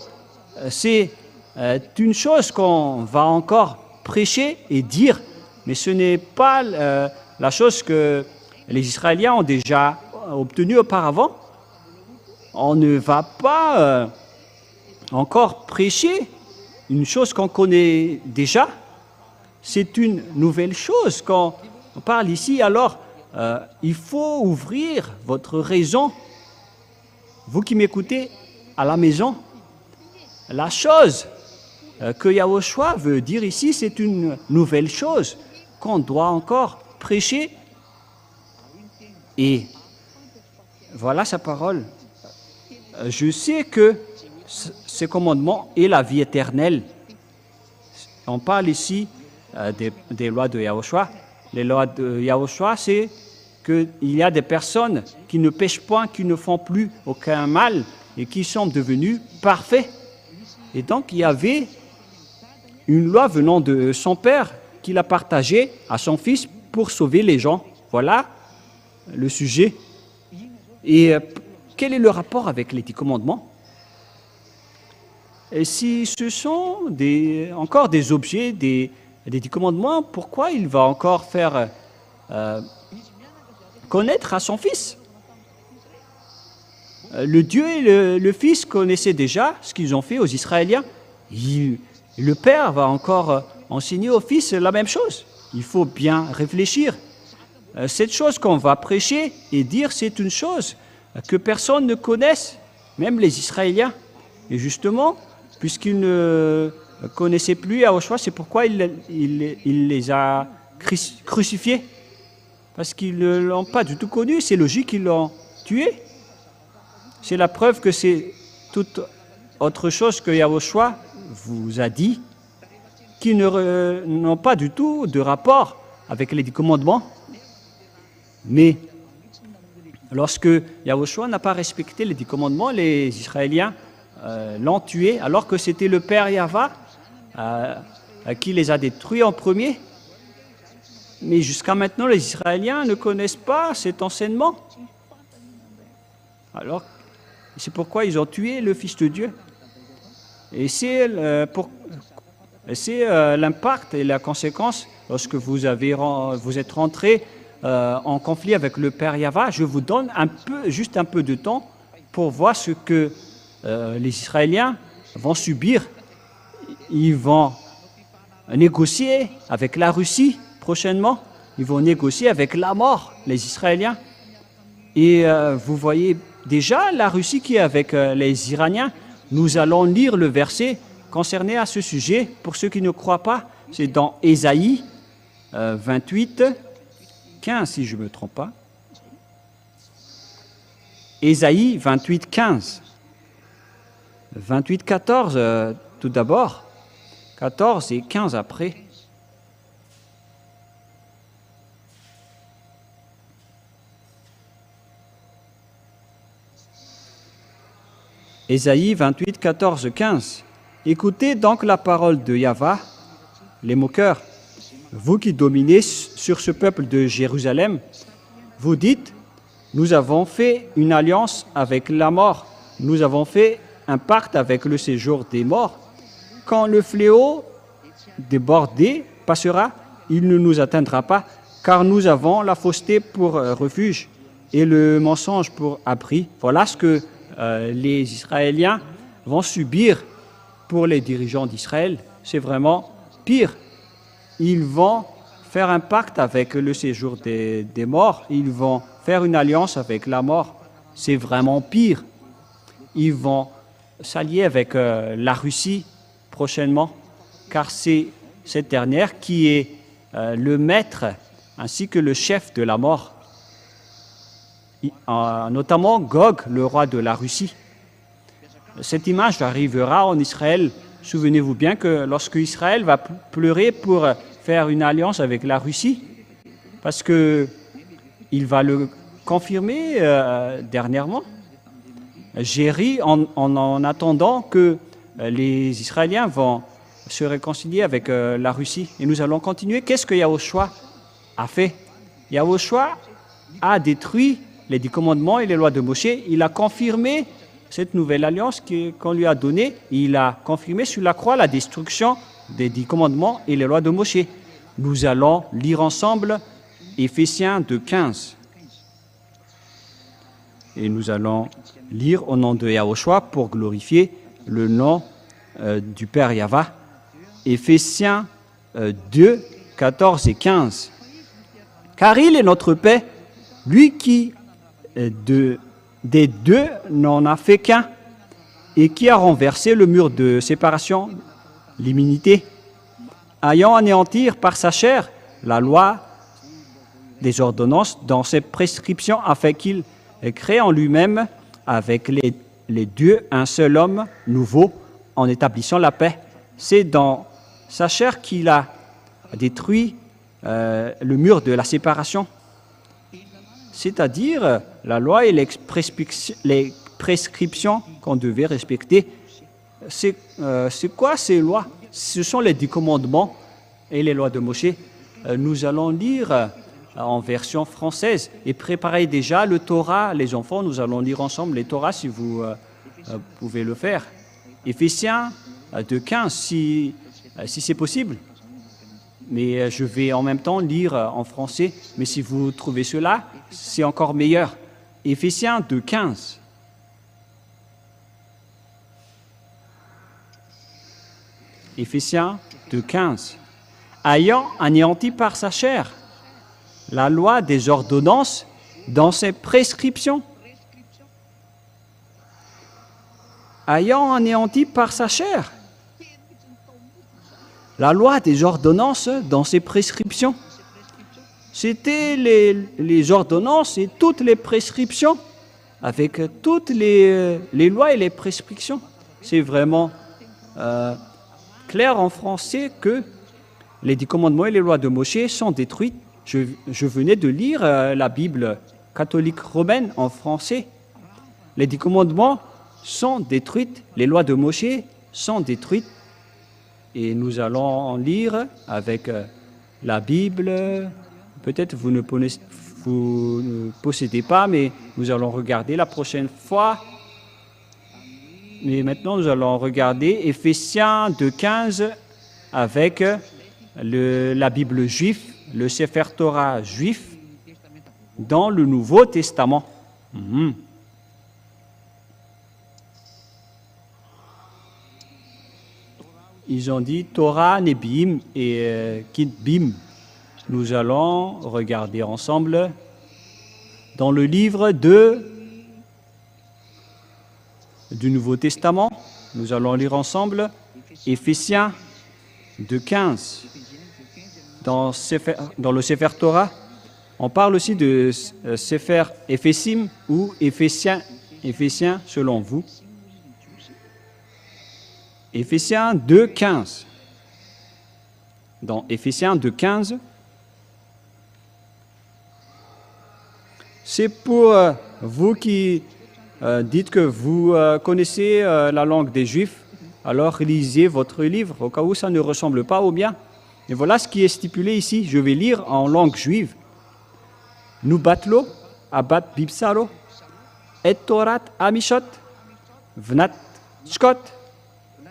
C'est une chose qu'on va encore prêcher et dire, mais ce n'est pas la chose que les Israéliens ont déjà obtenue auparavant. On ne va pas encore prêcher une chose qu'on connaît déjà. C'est une nouvelle chose quand on parle ici. Alors, il faut ouvrir votre raison. Vous qui m'écoutez à la maison, la chose que Yahushua veut dire ici, c'est une nouvelle chose qu'on doit encore prêcher. Et voilà sa parole. Je sais que ce commandement est la vie éternelle. On parle ici des lois de Yahushua. Les lois de Yahushua, c'est qu'il y a des personnes qui ne pêchent point, qui ne font plus aucun mal et qui sont devenues parfaits. Et donc, il y avait une loi venant de son Père qu'il a partagée à son Fils pour sauver les gens. Voilà le sujet. Et quel est le rapport avec les 10 commandements? Et si ce sont encore des objets des 10 commandements, pourquoi il va encore faire connaître à son Fils? Le Dieu et le Fils connaissaient déjà ce qu'ils ont fait aux Israéliens. Le Père va encore enseigner au Fils la même chose. Il faut bien réfléchir. Cette chose qu'on va prêcher et dire, c'est une chose que personne ne connaisse, même les Israéliens. Et justement, puisqu'ils ne connaissaient plus Yahushua, c'est pourquoi il les a crucifiés. Parce qu'ils ne l'ont pas du tout connu, c'est logique qu'ils l'ont tué. C'est la preuve que c'est toute autre chose que Yahushua vous a dit, qui n'ont pas du tout de rapport avec les 10 commandements. Mais lorsque Yahushua n'a pas respecté les 10 commandements, les Israéliens l'ont tué, alors que c'était le Père Yahva qui les a détruits en premier. Mais jusqu'à maintenant, les Israéliens ne connaissent pas cet enseignement. Alors, c'est pourquoi ils ont tué le Fils de Dieu. Et c'est l'impact et la conséquence lorsque vous êtes rentré en conflit avec le Père Yahva. Je vous donne juste un peu de temps pour voir ce que les Israéliens vont subir. Ils vont négocier avec la Russie prochainement. Ils vont négocier avec la mort, les Israéliens. Et vous voyez déjà la Russie qui est avec les Iraniens. Nous allons lire le verset concerné à ce sujet. Pour ceux qui ne croient pas, c'est dans Ésaïe 28, 15, si je ne me trompe pas. Ésaïe 28, 15. 28, 14, tout d'abord. 14 et 15 après. Ésaïe 28, 14, 15. Écoutez donc la parole de Yahva, les moqueurs, vous qui dominez sur ce peuple de Jérusalem. Vous dites, nous avons fait une alliance avec la mort, nous avons fait un pacte avec le séjour des morts. Quand le fléau débordé passera, il ne nous atteindra pas, car nous avons la fausseté pour refuge et le mensonge pour abri. Voilà ce que les Israéliens vont subir pour les dirigeants d'Israël. C'est vraiment pire. Ils vont faire un pacte avec le séjour des morts. Ils vont faire une alliance avec la mort. C'est vraiment pire. Ils vont s'allier avec la Russie prochainement, car c'est cette dernière qui est le maître ainsi que le chef de la mort. Notamment Gog, le roi de la Russie. Cette image arrivera en Israël. Souvenez-vous bien que lorsque Israël va pleurer pour faire une alliance avec la Russie, parce qu'il va le confirmer dernièrement, j'ai ri en attendant que les Israéliens vont se réconcilier avec la Russie. Et nous allons continuer. Qu'est-ce que Yahushua a fait? Yahushua a détruit les 10 commandements et les lois de Moshe. Il a confirmé cette nouvelle alliance qu'on lui a donnée. Il a confirmé sur la croix la destruction des 10 commandements et les lois de Moshe. Nous allons lire ensemble Éphésiens 2:15. Et nous allons lire au nom de Yahushua pour glorifier le nom du Père Yahva. Éphésiens 2, 14 et 15. Car il est notre paix, lui qui des deux n'en a fait qu'un, et qui a renversé le mur de séparation, l'immunité, ayant anéanti par sa chair la loi des ordonnances dans ses prescriptions, afin qu'il crée en lui-même avec les dieux un seul homme nouveau, en établissant la paix. C'est dans sa chair qu'il a détruit le mur de la séparation, c'est-à-dire la loi et les prescriptions qu'on devait respecter. C'est quoi ces lois? Ce sont les 10 commandements et les lois de Moshe. Nous allons lire en version française et préparez déjà le Torah, les enfants. Nous allons lire ensemble les Torahs si vous pouvez le faire. Éphésiens 2:15 si c'est possible. Mais je vais en même temps lire en français. Mais si vous trouvez cela, c'est encore meilleur. Éphésiens 2:15. Éphésiens 2:15. Ayant anéanti par sa chair la loi des ordonnances dans ses prescriptions. Ayant anéanti par sa chair la loi des ordonnances dans ses prescriptions. C'était les ordonnances et toutes les prescriptions, avec toutes les lois et les prescriptions. C'est vraiment clair en français que les 10 commandements et les lois de Moshe sont détruites. Je venais de lire la Bible catholique romaine en français. Les 10 commandements sont détruites, les lois de Moshe sont détruites. Et nous allons en lire avec la Bible. Peut-être vous ne possédez pas, mais nous allons regarder la prochaine fois. Mais maintenant, nous allons regarder Éphésiens 2:15 avec la Bible juive, le Sefer Torah juif, dans le Nouveau Testament. Ils ont dit Torah, Nebim et Kitbim. Nous allons regarder ensemble dans le livre du Nouveau Testament. Nous allons lire ensemble Éphésiens 2:15. Dans le Sefer Torah, on parle aussi de Sefer Éphésim ou Éphésiens selon vous. Éphésiens 2:15. Dans Éphésiens 2:15, c'est pour vous qui dites que vous connaissez la langue des Juifs, alors lisez votre livre, au cas où ça ne ressemble pas au mien. Et voilà ce qui est stipulé ici. Je vais lire en langue juive. Nubatlo, abat bibsaro, et torat amishot, vnat shkot.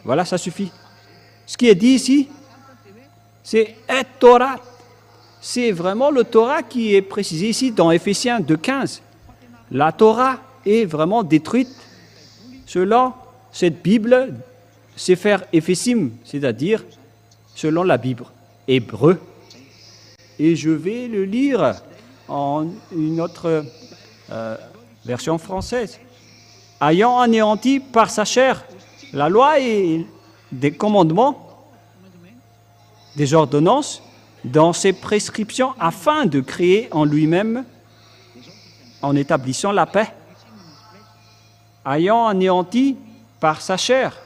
Voilà, ça suffit. Ce qui est dit ici, c'est et Torah. C'est vraiment le Torah qui est précisé ici dans Éphésiens 2:15. La Torah est vraiment détruite selon cette Bible, Sefer Éphésim, c'est-à-dire selon la Bible hébreu. Et je vais le lire en une autre version française. Ayant anéanti par sa chair la loi et des commandements, des ordonnances, dans ses prescriptions, afin de créer en lui-même, en établissant la paix, ayant anéanti par sa chair.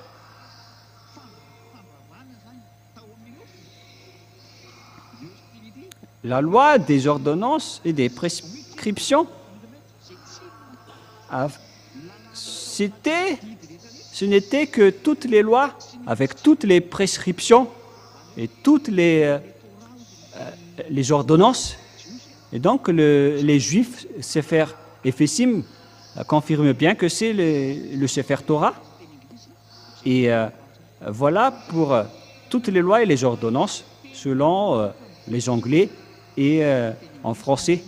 La loi des ordonnances et des prescriptions, ce n'était que toutes les lois, avec toutes les prescriptions et toutes les ordonnances. Et donc, les Juifs, Sefer Ephesim, confirment bien que c'est le Sefer Torah. Et voilà pour toutes les lois et les ordonnances, selon les Anglais et en français.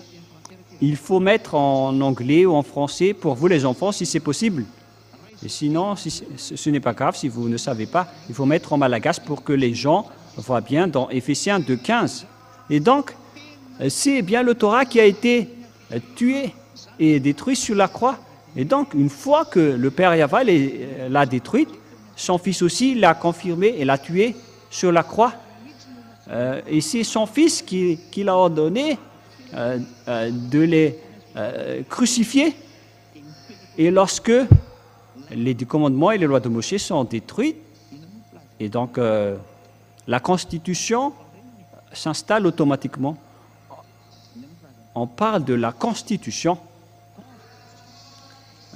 Il faut mettre en anglais ou en français pour vous les enfants si c'est possible. Et sinon, ce n'est pas grave si vous ne savez pas. Il faut mettre en malagasy pour que les gens voient bien dans Éphésiens 2,15. Et donc, c'est bien le Torah qui a été tué et détruit sur la croix. Et donc, une fois que le Père Yahva l'a détruite, son Fils aussi l'a confirmé et l'a tué sur la croix. Et c'est son Fils qui l'a ordonné de les crucifier. Et lorsque les 10 commandements et les lois de Moïse sont détruites, et donc la Constitution s'installe automatiquement. On parle de la Constitution.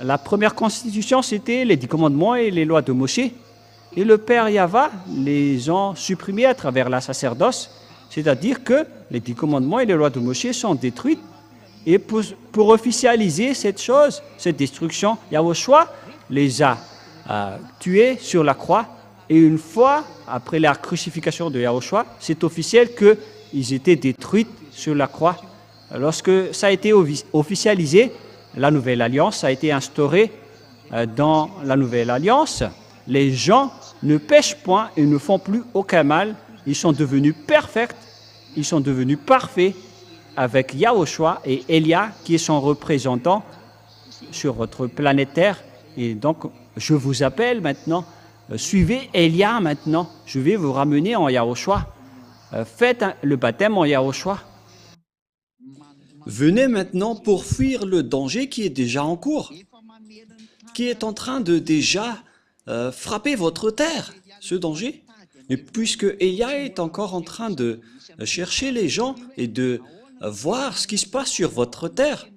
La première Constitution, c'était les 10 commandements et les lois de Moïse. Et le Père Yahva les ont supprimés à travers la sacerdoce, c'est-à-dire que les 10 commandements et les lois de Moïse sont détruites. Et pour officialiser cette chose, cette destruction, Yahushua les a tués sur la croix. Et une fois, après la crucifixion de Yahushua, c'est officiel qu'ils étaient détruits sur la croix. Lorsque ça a été officialisé, la Nouvelle Alliance a été instaurée dans la Nouvelle Alliance. Les gens ne pêchent point et ne font plus aucun mal. Ils sont devenus parfaits, ils sont devenus parfaits avec Yahushua et Elia qui est son représentant sur votre planète Terre. Et donc, je vous appelle maintenant, suivez Elia maintenant. Je vais vous ramener en Yahushua. Faites le baptême en Yahushua. Venez maintenant pour fuir le danger qui est déjà en cours, qui est en train de déjà frapper votre terre, ce danger. Et puisque Elia est encore en train de chercher les gens et de voir ce qui se passe sur votre terre,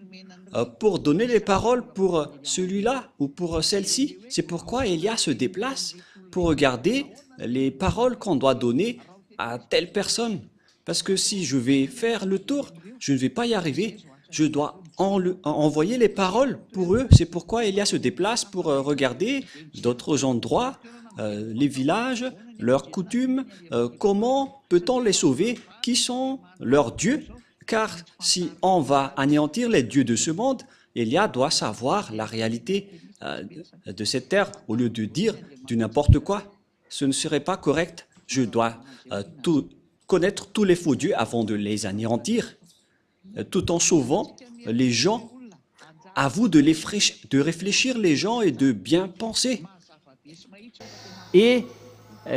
pour donner les paroles pour celui-là ou pour celle-ci, c'est pourquoi Elia se déplace pour regarder les paroles qu'on doit donner à telle personne. Parce que si je vais faire le tour, je ne vais pas y arriver. Je dois envoyer les paroles pour eux. C'est pourquoi Elia se déplace pour regarder d'autres endroits, les villages, leurs coutumes, comment peut-on les sauver, qui sont leurs dieux. Car si on va anéantir les dieux de ce monde, Elia doit savoir la réalité de cette terre au lieu de dire du n'importe quoi. Ce ne serait pas correct. Je dois connaître tous les faux dieux avant de les anéantir, tout en sauvant les gens. À vous de réfléchir les gens et de bien penser. Et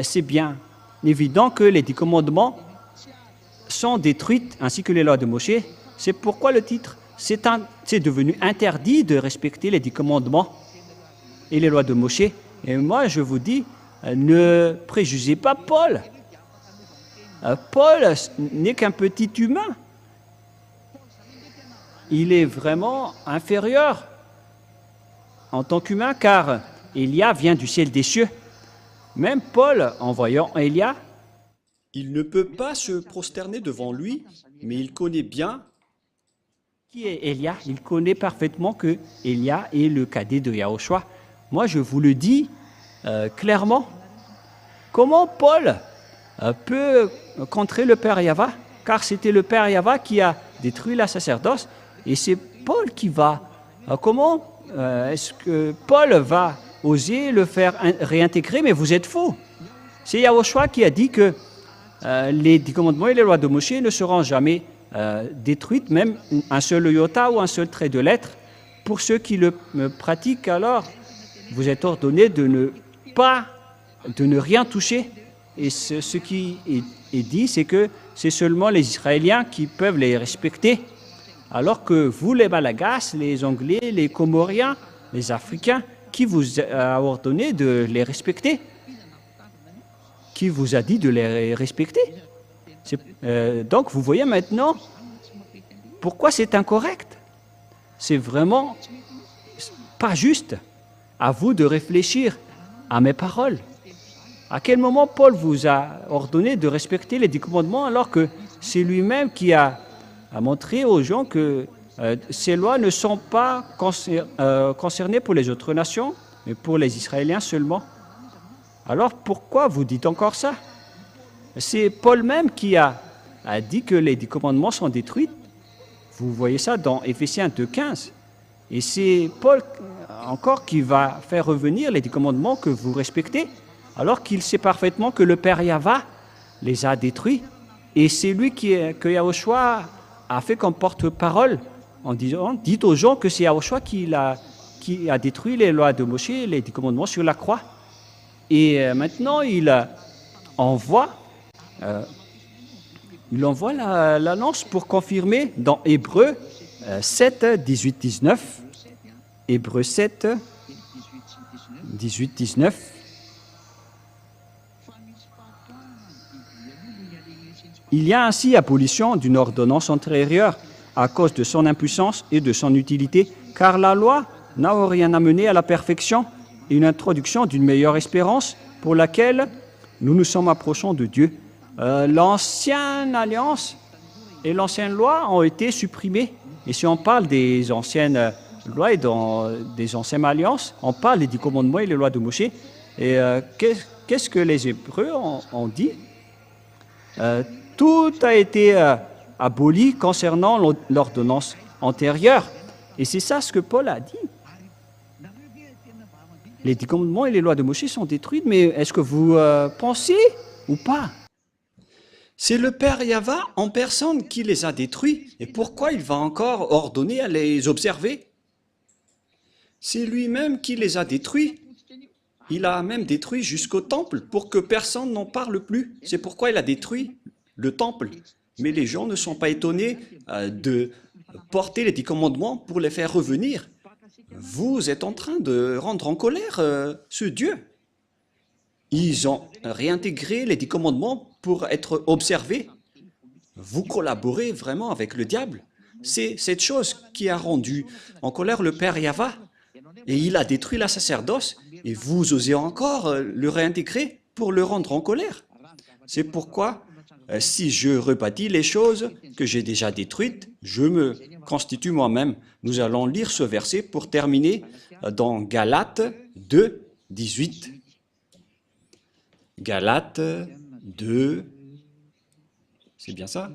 c'est bien évident que les 10 commandements sont détruits, ainsi que les lois de Moïse. C'est pourquoi le titre, c'est devenu interdit de respecter les 10 commandements et les lois de Moïse. Et moi, je vous dis, ne préjugez pas Paul. Paul n'est qu'un petit humain. Il est vraiment inférieur en tant qu'humain, car Élia vient du ciel des cieux. Même Paul, en voyant Élia, il ne peut pas se prosterner devant lui, mais il connaît bien qui est Élia. Il connaît parfaitement que Élia est le cadet de Yahushua. Moi, je vous le dis clairement. Comment Paul peut contrer le Père Yahva, car c'était le Père Yahva qui a détruit la sacerdoce, et c'est Paul qui va. Comment est-ce que Paul va oser le faire réintégrer? Mais vous êtes faux. C'est Yahushua qui a dit que les 10 commandements et les lois de Moïse ne seront jamais détruites, même un seul iota ou un seul trait de lettre. Pour ceux qui le pratiquent, alors, vous êtes ordonnés de ne rien toucher. Et ce qui est dit, c'est que c'est seulement les Israéliens qui peuvent les respecter. Alors que vous, les Malagasy, les Anglais, les Comoriens, les Africains, qui vous a ordonné de les respecter? Qui vous a dit de les respecter? Donc, vous voyez maintenant pourquoi c'est incorrect. C'est vraiment pas juste. à vous de réfléchir à mes paroles. À quel moment Paul vous a ordonné de respecter les 10 commandements alors que c'est lui-même qui a montré aux gens que ces lois ne sont pas concernées pour les autres nations, mais pour les Israéliens seulement. Alors pourquoi vous dites encore ça? C'est Paul même qui a dit que les 10 commandements sont détruits. Vous voyez ça dans Éphésiens 2,15. Et c'est Paul encore qui va faire revenir les 10 commandements que vous respectez, alors qu'il sait parfaitement que le Père Yahva les a détruits. Et c'est lui que Yahushua a fait comme porte-parole en disant, dites aux gens que c'est Yahushua qui a détruit les lois de Moshe, les 10 commandements sur la croix. Et maintenant, il envoie l'annonce pour confirmer dans Hébreux 7, 18, 19. Hébreux 7, 18, 19. Il y a ainsi abolition d'une ordonnance antérieure à cause de son impuissance et de son utilité, car la loi n'a rien amené à la perfection et une introduction d'une meilleure espérance pour laquelle nous nous sommes approchés de Dieu. L'ancienne alliance et l'ancienne loi ont été supprimées. Et si on parle des anciennes lois et des anciennes alliances, on parle des 10 commandements et les lois de Moshe. Et qu'est-ce que les Hébreux ont dit? Tout a été aboli concernant l'ordonnance antérieure. Et c'est ça ce que Paul a dit. Les 10 commandements et les lois de Moshe sont détruites, mais est-ce que vous pensez ou pas? C'est le Père Yahva en personne qui les a détruits. Et pourquoi il va encore ordonner à les observer? C'est lui-même qui les a détruits. Il a même détruit jusqu'au temple pour que personne n'en parle plus. C'est pourquoi il a détruit le temple. Mais les gens ne sont pas étonnés de porter les 10 commandements pour les faire revenir. Vous êtes en train de rendre en colère ce Dieu. Ils ont réintégré les 10 commandements pour être observés. Vous collaborez vraiment avec le diable. C'est cette chose qui a rendu en colère le Père Yahva. Et il a détruit la sacerdoce. Et vous osez encore le réintégrer pour le rendre en colère. C'est pourquoi, si je rebâtis les choses que j'ai déjà détruites, je me constitue moi-même. Nous allons lire ce verset pour terminer dans Galates 2, 18. Galates 2, c'est bien ça?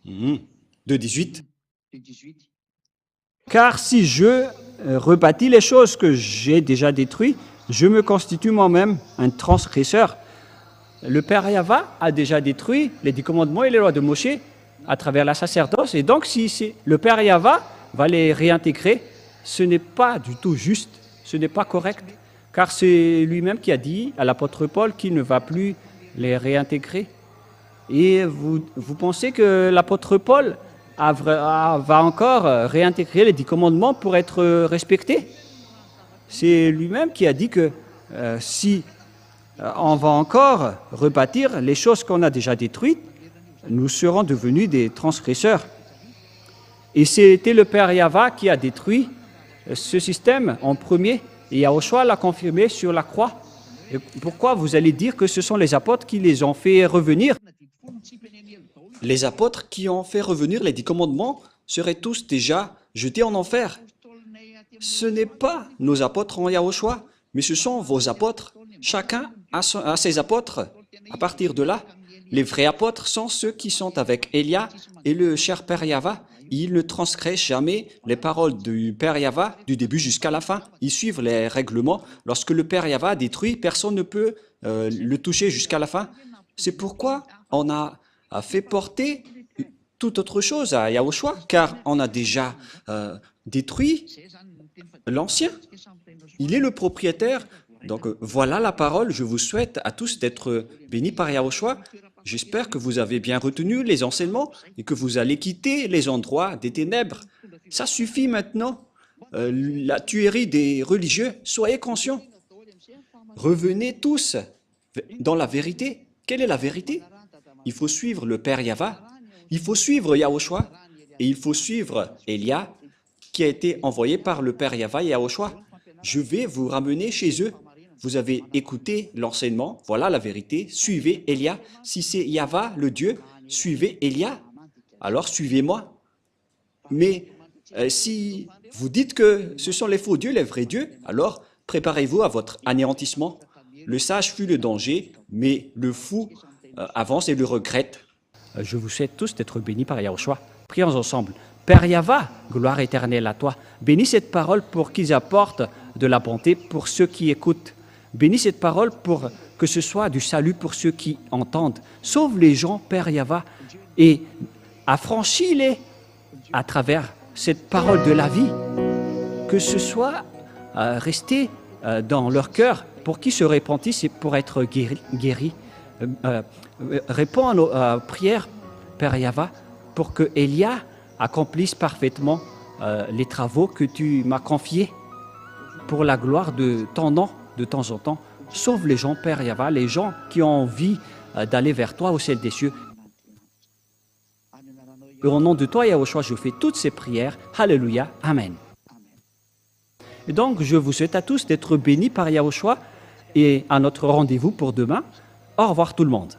2, 18. Car si je rebâtis les choses que j'ai déjà détruites, je me constitue moi-même un transgresseur. Le Père Yahva a déjà détruit les 10 commandements et les lois de Moshe à travers la sacerdoce. Et donc, si le Père Yahva va les réintégrer, ce n'est pas du tout juste, ce n'est pas correct. Car c'est lui-même qui a dit à l'apôtre Paul qu'il ne va plus les réintégrer. Et vous pensez que l'apôtre Paul va encore réintégrer les 10 commandements pour être respecté? C'est lui-même qui a dit que si on va encore rebâtir les choses qu'on a déjà détruites, nous serons devenus des transgresseurs. Et c'était le Père Yahva qui a détruit ce système en premier, et Yahushua l'a confirmé sur la croix. Et pourquoi vous allez dire que ce sont les apôtres qui les ont fait revenir? Les apôtres qui ont fait revenir les 10 commandements seraient tous déjà jetés en enfer. Ce n'est pas nos apôtres en Yahushua, mais ce sont vos apôtres. Chacun a ses apôtres. À partir de là, les vrais apôtres sont ceux qui sont avec Elia et le cher Père Yahva. Ils ne transgressent jamais les paroles du Père Yahva du début jusqu'à la fin. Ils suivent les règlements. Lorsque le Père Yahva détruit, personne ne peut le toucher jusqu'à la fin. C'est pourquoi on a fait porter toute autre chose à Yahushua, car on a déjà détruit l'ancien. Il est le propriétaire. Donc voilà la parole. Je vous souhaite à tous d'être bénis par Yahushua. J'espère que vous avez bien retenu les enseignements et que vous allez quitter les endroits des ténèbres. Ça suffit maintenant. La tuerie des religieux, soyez conscients. Revenez tous dans la vérité. Quelle est la vérité? Il faut suivre le Père Yahva, il faut suivre Yahushua et il faut suivre Elia qui a été envoyé par le Père Yahva et Yahushua. Je vais vous ramener chez eux. Vous avez écouté l'enseignement, voilà la vérité, suivez Elia. Si c'est Yahva, le Dieu, suivez Elia, alors suivez-moi. Mais si vous dites que ce sont les faux dieux, les vrais dieux, alors préparez-vous à votre anéantissement. Le sage fuit le danger, mais le fou avance et le regrette. Je vous souhaite tous d'être bénis par Yahushua. Prions ensemble. Père Yahva, gloire éternelle à toi. Bénis cette parole pour qu'ils apportent de la bonté pour ceux qui écoutent. Bénis cette parole pour que ce soit du salut pour ceux qui entendent. Sauve les gens, Père Yahva, et affranchis-les à travers cette parole de la vie. Que ce soit resté dans leur cœur pour qu'ils se repentissent et pour être guéris. Réponds à nos prières, Père Yahva, pour que Elia accomplisse parfaitement les travaux que tu m'as confiés pour la gloire de ton nom. De temps en temps, sauve les gens, Père Yahva, les gens qui ont envie d'aller vers toi au ciel des cieux. Et au nom de toi, Yahushua, je fais toutes ces prières. Alléluia. Amen. Et donc, je vous souhaite à tous d'être bénis par Yahushua et à notre rendez-vous pour demain. Au revoir tout le monde.